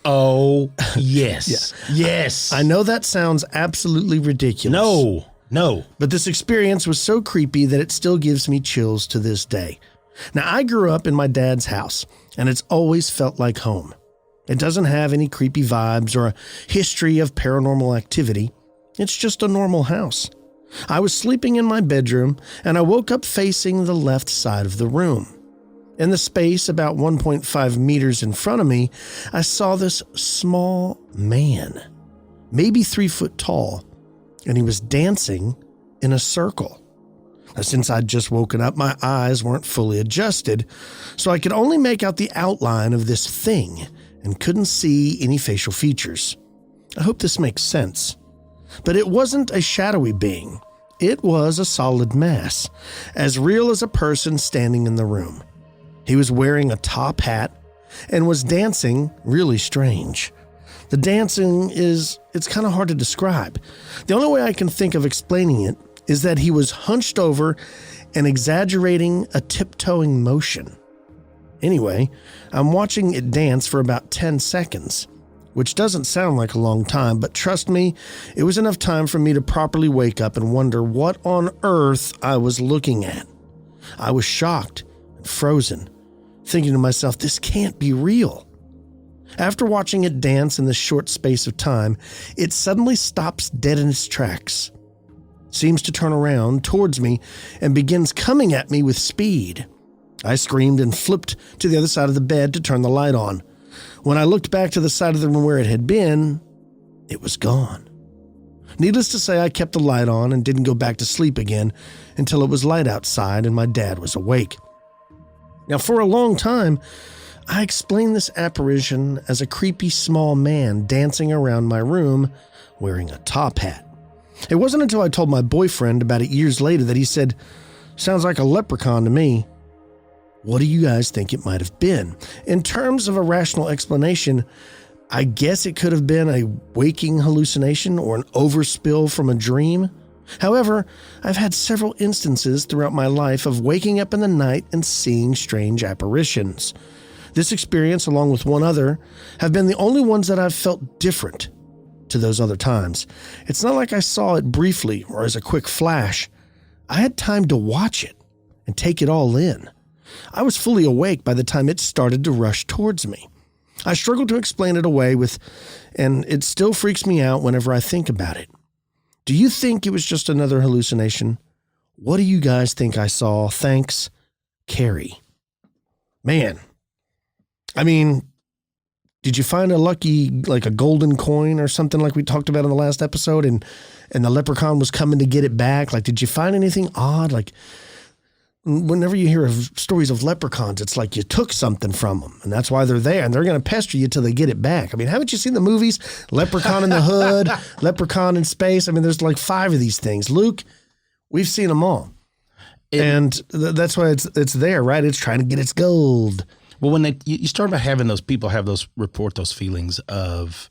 Oh, yes. Yes. I know that sounds absolutely ridiculous. No. But this experience was so creepy that it still gives me chills to this day. Now, I grew up in my dad's house, and it's always felt like home. It doesn't have any creepy vibes or a history of paranormal activity. It's just a normal house. I was sleeping in my bedroom, and I woke up facing the left side of the room. In the space about 1.5 meters in front of me, I saw this small man, maybe 3 foot tall, and he was dancing in a circle. Now, since I'd just woken up, my eyes weren't fully adjusted, so I could only make out the outline of this thing and couldn't see any facial features. I hope this makes sense. But it wasn't a shadowy being. It was a solid mass, as real as a person standing in the room. He was wearing a top hat and was dancing really strange. The dancing it's kind of hard to describe. The only way I can think of explaining it is that he was hunched over and exaggerating a tiptoeing motion. Anyway, I'm watching it dance for about 10 seconds, which doesn't sound like a long time, but trust me, it was enough time for me to properly wake up and wonder what on earth I was looking at. I was shocked and frozen, thinking to myself, this can't be real. After watching it dance in this short space of time, it suddenly stops dead in its tracks, seems to turn around towards me, and begins coming at me with speed. I screamed and flipped to the other side of the bed to turn the light on. When I looked back to the side of the room where it had been, it was gone. Needless to say, I kept the light on and didn't go back to sleep again until it was light outside and my dad was awake. Now, for a long time, I explained this apparition as a creepy small man dancing around my room wearing a top hat. It wasn't until I told my boyfriend about it years later that he said, "Sounds like a leprechaun to me." What do you guys think it might have been? In terms of a rational explanation, I guess it could have been a waking hallucination or an overspill from a dream. However, I've had several instances throughout my life of waking up in the night and seeing strange apparitions. This experience, along with one other, have been the only ones that I've felt different to those other times. It's not like I saw it briefly or as a quick flash. I had time to watch it and take it all in. I was fully awake by the time it started to rush towards me. I struggle to explain it away and it still freaks me out whenever I think about it. Do you think it was just another hallucination? What do you guys think I saw? Thanks, Carrie. Man, I mean, did you find a lucky, like a golden coin or something like we talked about in the last episode and the leprechaun was coming to get it back? Like, did you find anything odd? Like, whenever you hear of stories of leprechauns, it's like you took something from them, and that's why they're there, and they're going to pester you till they get it back. I mean, haven't you seen the movies? Leprechaun in the Hood, Leprechaun in Space. I mean, there's like 5 of these things. Luke, we've seen them all. And that's why it's there, right? It's trying to get its gold. Well, when you start by having those people report those feelings of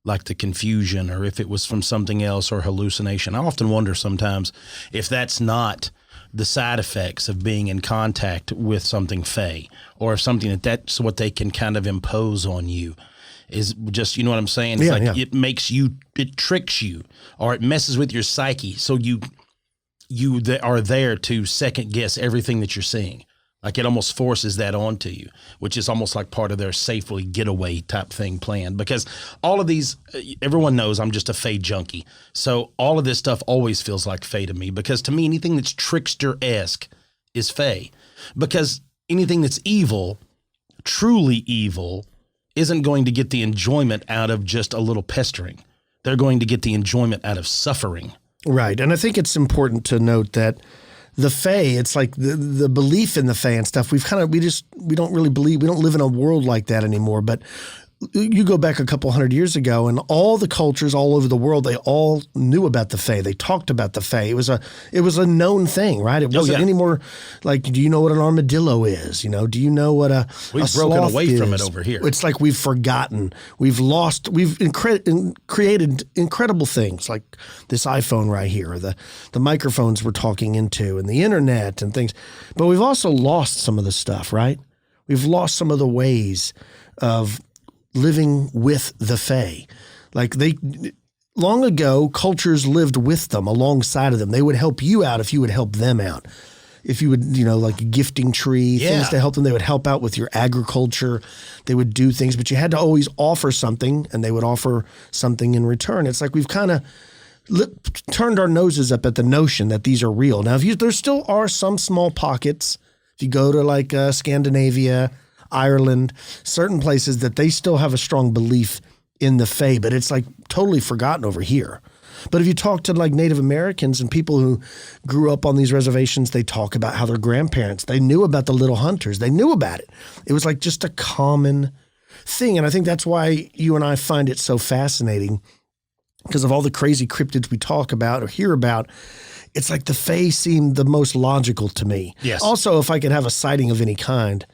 like the confusion or if it was from something else or hallucination, I often wonder sometimes if that's not the side effects of being in contact with something fey, or if something that's what they can kind of impose on you is just, you know what I'm saying? It's It makes you, it tricks you, or it messes with your psyche. So you are there to second guess everything that you're seeing. Like it almost forces that onto you, which is almost like part of their safely getaway type thing planned. Because all of these, everyone knows I'm just a Fae junkie. So all of this stuff always feels like Fae to me, because to me, anything that's trickster-esque is Fae. Because anything that's evil, truly evil, isn't going to get the enjoyment out of just a little pestering. They're going to get the enjoyment out of suffering. Right. And I think it's important to note that the Fae, it's like the belief in the Fae and stuff. We don't really believe, we don't live in a world like that anymore. But you go back a couple hundred years ago and all the cultures all over the world, they all knew about the Fae. They talked about the Fae. It was a known thing, right? It wasn't anymore like, do you know what an armadillo is? You know, do you know what we've broken away from it over here. It's like we've forgotten. We've created incredible things like this iPhone right here, or the microphones we're talking into, and the internet and things. But we've also lost some of the stuff, right? We've lost some of the ways of living with the Fae. Like long ago, cultures lived with them, alongside of them. They would help you out if you would help them out. If you would, like a gifting tree, things to help them, they would help out with your agriculture. They would do things, but you had to always offer something, and they would offer something in return. It's like we've kind of turned our noses up at the notion that these are real. Now, there still are some small pockets. If you go to like Scandinavia, Ireland, certain places that they still have a strong belief in the Fae, but it's like totally forgotten over here. But if you talk to like Native Americans and people who grew up on these reservations, they talk about how their grandparents, they knew about the little hunters. They knew about it. It was like just a common thing. And I think that's why you and I find it so fascinating, because of all the crazy cryptids we talk about or hear about. It's like the Fae seem the most logical to me. Yes. Also, if I could have a sighting of any kind,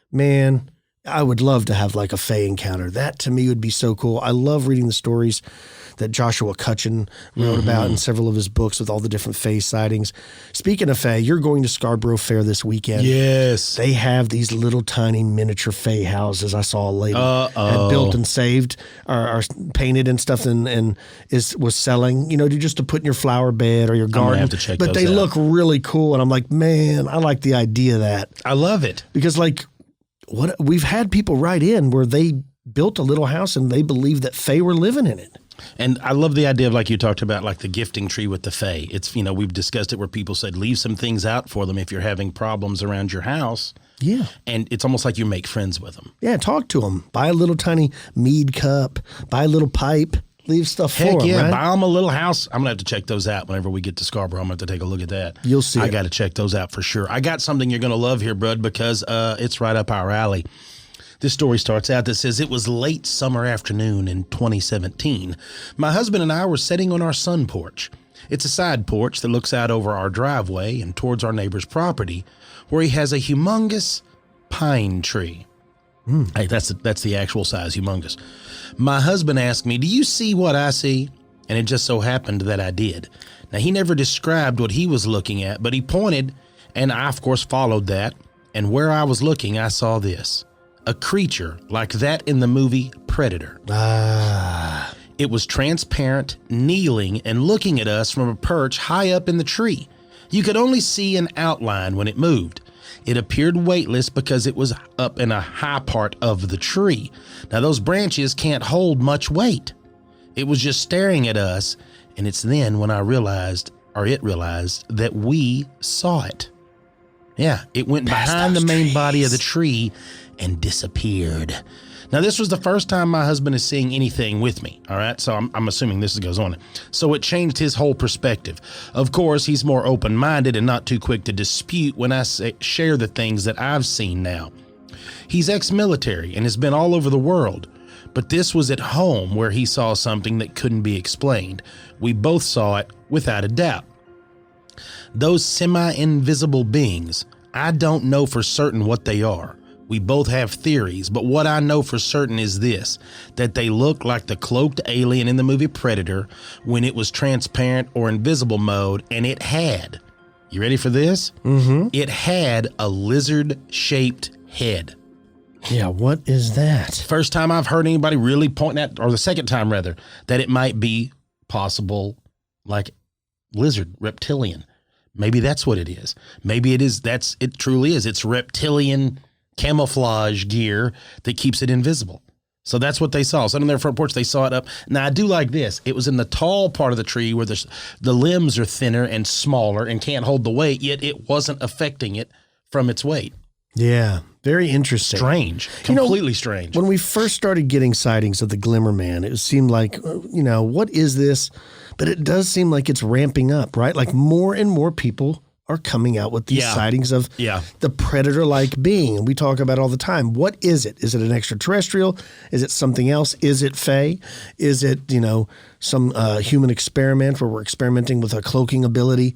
man, I would love to have like a Fae encounter. That to me would be so cool. I love reading the stories that Joshua Cutchin wrote about in several of his books with all the different Fae sightings. Speaking of Fae, you're going to Scarborough Fair this weekend. Yes. They have these little tiny miniature Fae houses. I saw a lady had built and saved or painted and stuff and was selling, just to put in your flower bed or your garden. I'm gonna have to check but those they out. look really cool. And I'm like, man, I like the idea of that. I love it. Because like we've had people write in where they built a little house and they believe that Fae were living in it. And I love the idea of, like you talked about, like the gifting tree with the fae. It's, we've discussed it where people said, leave some things out for them if you're having problems around your house. Yeah. And it's almost like you make friends with them. Yeah, talk to them. Buy a little tiny mead cup. Buy a little pipe. Leave stuff Heck for them, yeah, right? buy them a little house. I'm going to have to check those out whenever we get to Scarborough. I'm going to have to take a look at that. You'll see I it. got to check those out for sure. I got something you're going to love here, bud, because it's right up our alley. This story starts out that says, it was late summer afternoon in 2017. My husband and I were sitting on our sun porch. It's a side porch that looks out over our driveway and towards our neighbor's property, where he has a humongous pine tree. Hey, that's the actual size, humongous. My husband asked me, do you see what I see? And it just so happened that I did. Now, he never described what he was looking at, but he pointed, and I, of course, followed that. And where I was looking, I saw this. A creature like that in the movie Predator. It was transparent, kneeling, and looking at us from a perch high up in the tree. You could only see an outline when it moved. It appeared weightless because it was up in a high part of the tree. Now, those branches can't hold much weight. It was just staring at us, and it's then when it realized that we saw it. Yeah, it went behind the main body of the tree and disappeared. Now, this was the first time my husband is seeing anything with me, all right? So I'm assuming this goes on. So it changed his whole perspective. Of course, he's more open-minded and not too quick to dispute when I share the things that I've seen now. He's ex-military and has been all over the world, but this was at home where he saw something that couldn't be explained. We both saw it without a doubt. Those semi-invisible beings, I don't know for certain what they are. We both have theories, but what I know for certain is this, that they look like the cloaked alien in the movie Predator when it was transparent or invisible mode, and it had, you ready for this? Mm-hmm. It had a lizard-shaped head. Yeah, what is that? First time I've heard anybody really point at, or the second time rather, that it might be possible like lizard, reptilian. Maybe that's what it is. Maybe it is, it truly is. It's reptilian camouflage gear that keeps it invisible. So that's what they saw. So on their front porch, they saw it up. Now, I do like this. It was in the tall part of the tree where the limbs are thinner and smaller and can't hold the weight, yet it wasn't affecting it from its weight. Yeah, very interesting. Strange. Completely strange. When we first started getting sightings of the Glimmer Man, it seemed like, what is this? But it does seem like it's ramping up, right? Like more and more people are coming out with these sightings of the predator-like being. And we talk about it all the time. What is it? Is it an extraterrestrial? Is it something else? Is it fae? Is it, some human experiment where we're experimenting with a cloaking ability?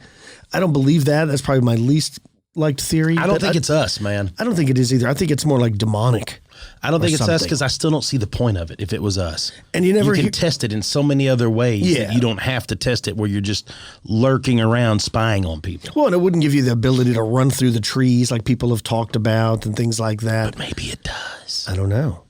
I don't believe that. That's probably my least liked theory. I don't think it's us, man. I don't think it is either. I think it's more like demonic. I don't think it's us because I still don't see the point of it if it was us. And you can test it in so many other ways that you don't have to test it where you're just lurking around spying on people. Well, and it wouldn't give you the ability to run through the trees like people have talked about and things like that. But maybe it does. I don't know.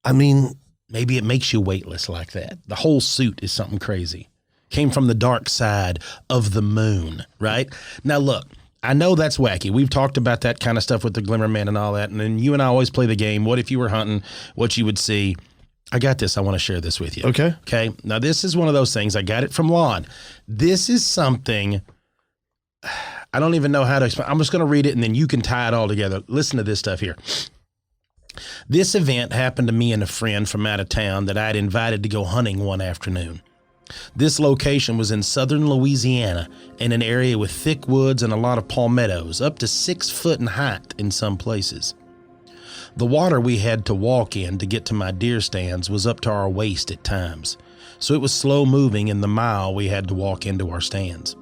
I mean, maybe it makes you weightless like that. The whole suit is something crazy. Came from the dark side of the moon, right? Now, look. I know that's wacky. We've talked about that kind of stuff with the Glimmer Man and all that. And then you and I always play the game. What if you were hunting? What you would see? I got this. I want to share this with you. Okay. Okay. Now, this is one of those things. I got it from Lon. This is something I don't even know how to explain. I'm just going to read it and then you can tie it all together. Listen to this stuff here. This event happened to me and a friend from out of town that I had invited to go hunting one afternoon. This location was in southern Louisiana in an area with thick woods and a lot of palmettos, up to 6 foot in height in some places. The water we had to walk in to get to my deer stands was up to our waist at times, so it was slow moving in the mile we had to walk into our stands.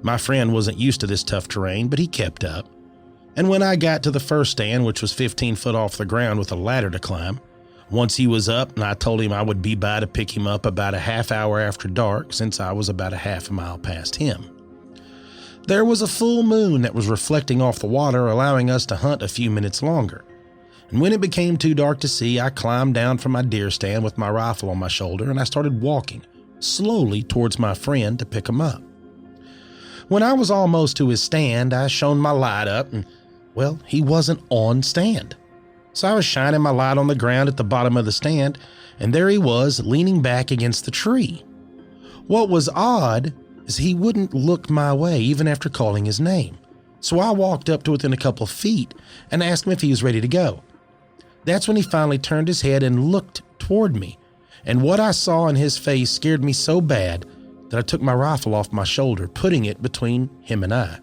My friend wasn't used to this tough terrain, but he kept up. And when I got to the first stand, which was 15 foot off the ground with a ladder to climb, once he was up and I told him I would be by to pick him up about a half hour after dark since I was about a half a mile past him. There was a full moon that was reflecting off the water, allowing us to hunt a few minutes longer. And when it became too dark to see, I climbed down from my deer stand with my rifle on my shoulder and I started walking slowly towards my friend to pick him up. When I was almost to his stand, I shone my light up and, well, he wasn't on stand. So I was shining my light on the ground at the bottom of the stand, and there he was, leaning back against the tree. What was odd is he wouldn't look my way even after calling his name. So I walked up to within a couple of feet and asked him if he was ready to go. That's when he finally turned his head and looked toward me. And what I saw in his face scared me so bad that I took my rifle off my shoulder, putting it between him and I.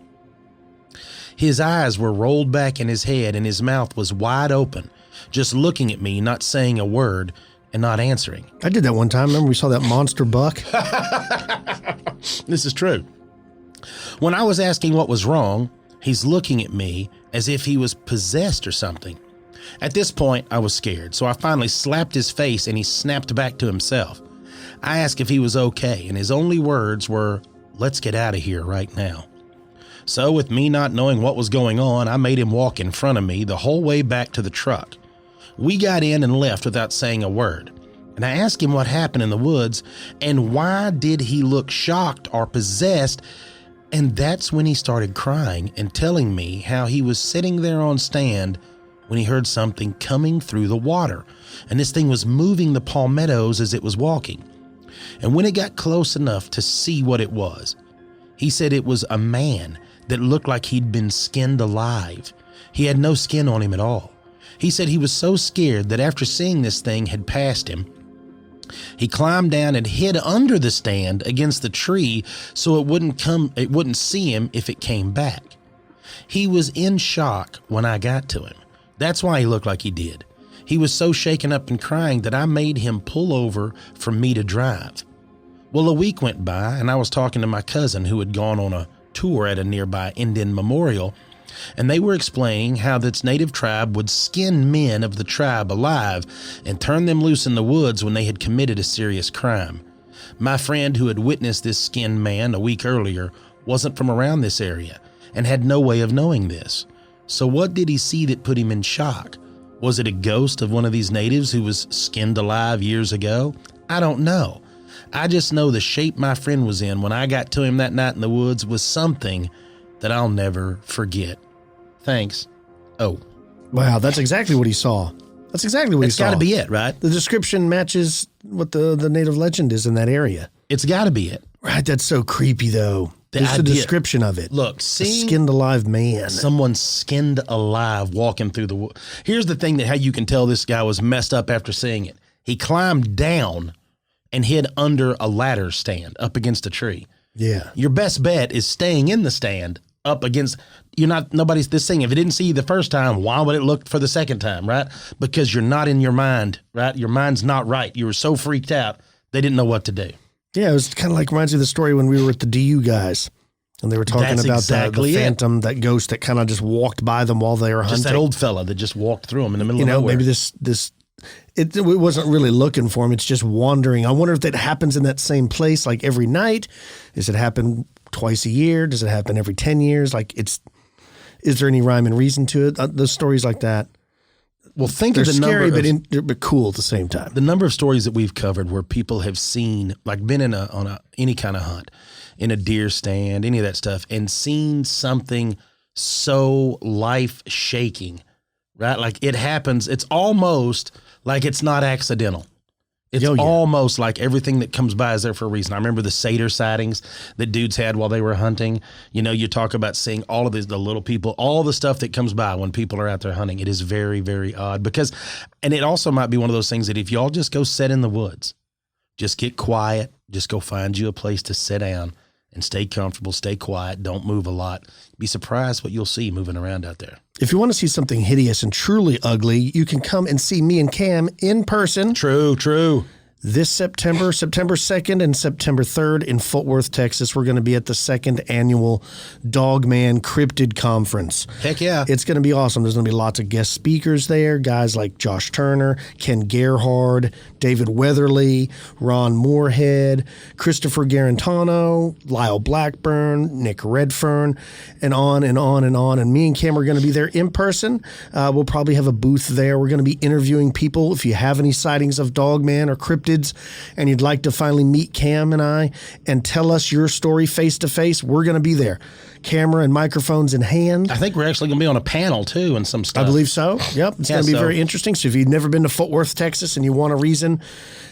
His eyes were rolled back in his head and his mouth was wide open, just looking at me, not saying a word and not answering. I did that one time. Remember we saw that monster buck? This is true. When I was asking what was wrong, he's looking at me as if he was possessed or something. At this point, I was scared, so I finally slapped his face and he snapped back to himself. I asked if he was okay, and his only words were, "Let's get out of here right now." So with me not knowing what was going on, I made him walk in front of me the whole way back to the truck. We got in and left without saying a word. And I asked him what happened in the woods and why did he look shocked or possessed. And that's when he started crying and telling me how he was sitting there on stand when he heard something coming through the water. And this thing was moving the palmettos as it was walking. And when it got close enough to see what it was, he said it was a man that looked like he'd been skinned alive. He had no skin on him at all. He said he was so scared that after seeing this thing had passed him, he climbed down and hid under the stand against the tree so it wouldn't see him if it came back. He was in shock when I got to him. That's why he looked like he did. He was so shaken up and crying that I made him pull over for me to drive. Well, a week went by and I was talking to my cousin who had gone on a tour at a nearby Indian memorial, and they were explaining how this native tribe would skin men of the tribe alive and turn them loose in the woods when they had committed a serious crime. My friend who had witnessed this skinned man a week earlier wasn't from around this area and had no way of knowing this. So what did he see that put him in shock? Was it a ghost of one of these natives who was skinned alive years ago? I don't know. I just know the shape my friend was in when I got to him that night in the woods was something that I'll never forget. Thanks. Oh. Wow, that's exactly what he saw. That's exactly what he saw. It's got to be it, right? The description matches what the native legend is in that area. It's got to be it. Right, that's so creepy, though. There's the description of it. Look, a seeing skinned alive man. Someone skinned alive walking through the woods. Here's the thing that how you can tell this guy was messed up after seeing it. He climbed down and hid under a ladder stand up against a tree. Yeah. Your best bet is staying in the stand up against, nobody's this thing. If it didn't see you the first time, why would it look for the second time, right? Because you're not in your mind, right? Your mind's not right. You were so freaked out, they didn't know what to do. Yeah, it was kind of like, reminds me of the story when we were at the DU guys. And they were talking That's about exactly the phantom, that ghost that kind of just walked by them while they were hunting. Just that old fella that just walked through them in the middle of nowhere. Maybe it wasn't really looking for him. It's just wandering. I wonder if that happens in that same place, like every night. Does it happen twice a year? Does it happen every 10 years? Is there any rhyme and reason to it? Those stories like that. Well, think they're of the scary, number but cool at the same time. The number of stories that we've covered where people have seen, like been on any kind of hunt, in a deer stand, any of that stuff, and seen something so life shaking, right? Like it happens. It's almost like it's not accidental. It's almost like everything that comes by is there for a reason. I remember the satyr sightings that dudes had while they were hunting. You talk about seeing all of the little people, all the stuff that comes by when people are out there hunting. It is very, very odd and it also might be one of those things that if y'all just go sit in the woods, just get quiet, just go find you a place to sit down and stay comfortable, stay quiet, don't move a lot. Be surprised what you'll see moving around out there. If you want to see something hideous and truly ugly, you can come and see me and Cam in person. True. This September 2nd and September 3rd in Fort Worth, Texas. We're going to be at the 2nd annual Dogman Cryptid Conference. Heck yeah. It's going to be awesome. There's going to be lots of guest speakers there, guys like Josh Turner, Ken Gerhard, David Weatherly, Ron Moorhead, Christopher Garantano, Lyle Blackburn, Nick Redfern, and on and on and on. And me and Cam are going to be there in person. We'll probably have a booth there. We're going to be interviewing people. If you have any sightings of Dogman or cryptids and you'd like to finally meet Cam and I and tell us your story face to face, we're going to be there. camera and microphones in hand. I think we're actually going to be on a panel too and some stuff. I believe so. Yep. It's going to be so- very interesting. So if you've never been to Fort Worth, Texas, and you want a reason,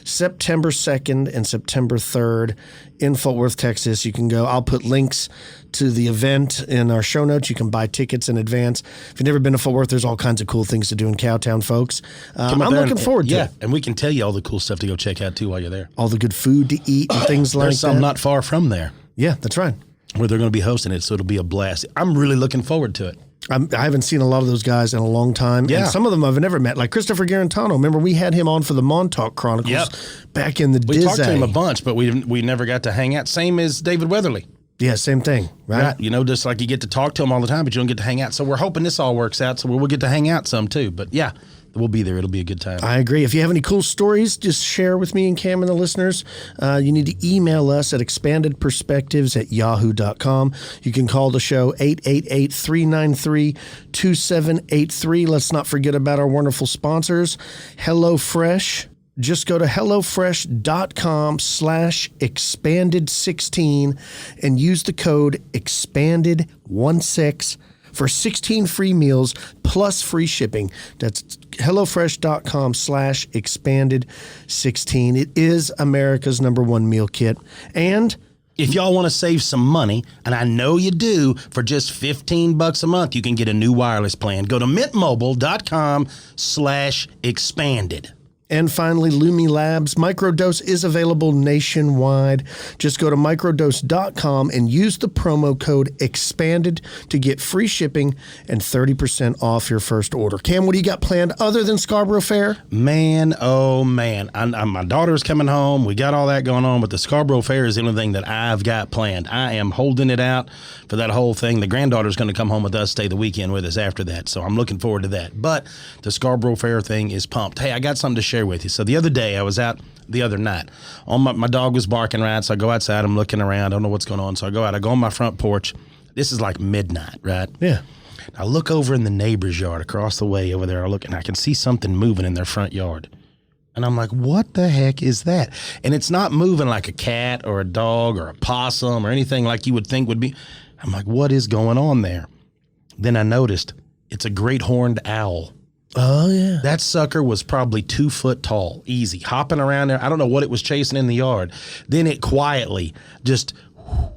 September 2nd and September 3rd in Fort Worth, Texas, you can go. I'll put links to the event in our show notes. You can buy tickets in advance. If you've never been to Fort Worth, there's all kinds of cool things to do in Cowtown, folks. I'm looking forward to it. And we can tell you all the cool stuff to go check out too while you're there. All the good food to eat and things like There's some that. not far from there Yeah, that's right. where they're going to be hosting it, so it'll be a blast. I'm really looking forward to it. I haven't seen a lot of those guys in a long time. Yeah. And some of them I've never met, like Christopher Garantano. Remember, we had him on for the Montauk Chronicles back in the We talked to him a Dizzy. bunch, but we never got to hang out. Same as David Weatherly. Yeah, same thing, right? You know, just like you get to talk to him all the time, but you don't get to hang out. So we're hoping this all works out, so we'll get to hang out some too. But yeah, we'll be there. It'll be a good time. I agree. If you have any cool stories, just share with me and Cam and the listeners. You need to email us at expandedperspectives@yahoo.com. You can call the show 888-393-2783. Let's not forget about our wonderful sponsors, HelloFresh. Just go to HelloFresh.com/expanded16 and use the code expanded16 for 16 free meals plus free shipping. That's HelloFresh.com/expanded16. It is America's #1 meal kit. And If y'all want to save some money, and I know you do, for just $15 a month, you can get a new wireless plan. Go to mintmobile.com/expanded. And finally, Lumi Labs. Microdose is available nationwide. Just go to microdose.com and use the promo code EXPANDED to get free shipping and 30% off your first order. Cam, what do you got planned other than Scarborough Fair? Man, oh man. My daughter's coming home. We got all that going on, but the Scarborough Fair is the only thing that I've got planned. I am holding it out for that whole thing. The granddaughter's going to come home with us, stay the weekend with us after that, so I'm looking forward to that. But the Scarborough Fair thing is pumped. Hey, I got something to share with you. So the other day, I was out the other night. My dog was barking around, so I go outside. I'm looking around. I don't know what's going on, so I go out. I go on my front porch. This is like midnight, right? Yeah. I look over in the neighbor's yard across the way over there. I look, and I can see something moving in their front yard. And I'm like, what the heck is that? And it's not moving like a cat or a dog or a possum or anything like you would think would be. I'm like, what is going on there? Then I noticed it's a great horned owl. Oh, yeah. That sucker was probably 2 foot tall, easy, hopping around there. I don't know what it was chasing in the yard. Then it quietly just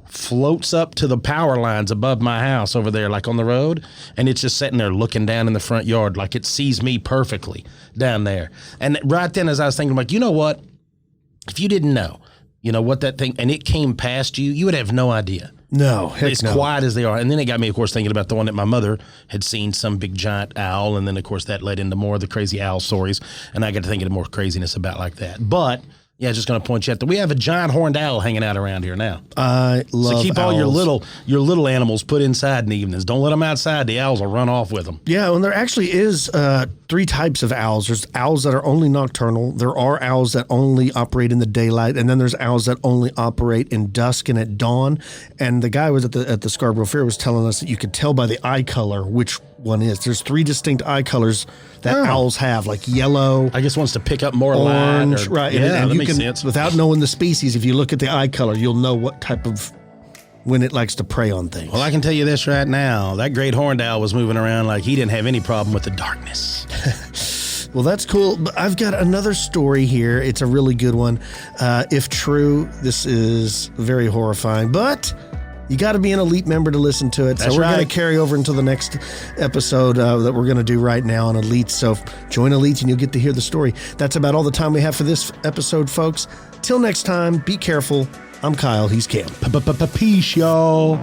floats up to the power lines above my house over there, like on the road, and it's just sitting there looking down in the front yard like it sees me perfectly down there. And right then, as I was thinking, I'm like, you know what? If you didn't know, you know what that thing, and it came past you, you would have no idea. No, heck As no. quiet as they are. And then it got me, of course, thinking about the one that my mother had seen, some big giant owl. And then, of course, that led into more of the crazy owl stories. And I got to thinking of more craziness about like that. But, yeah, just going to point you out that we have a giant horned owl hanging out around here now. I love So keep all owls. your little animals put inside in the evenings. Don't let them outside. The owls will run off with them. Yeah, and there actually is 3 types of owls. There's owls that are only nocturnal. There are owls that only operate in the daylight, and then there's owls that only operate in dusk and at dawn. And the guy was at the Scarborough Fair was telling us that you could tell by the eye color which one is. There's 3 distinct eye colors that owls have, like yellow, I guess wants to pick up more orange, light. right? Yeah, and that you makes can, sense. without knowing the species, if you look at the eye color, you'll know what type of when it likes to prey on things. Well, I can tell you this right now. That great horned owl was moving around like he didn't have any problem with the darkness. Well, that's cool. But I've got another story here. It's a really good one. If true, this is very horrifying, but you got to be an Elite member to listen to it. That's so we're right. going to carry over until the next episode that we're going to do right now on Elite. So join Elite and you'll get to hear the story. That's about all the time we have for this episode, folks. Till next time, be careful. I'm Kyle. He's Cam. Peace, y'all.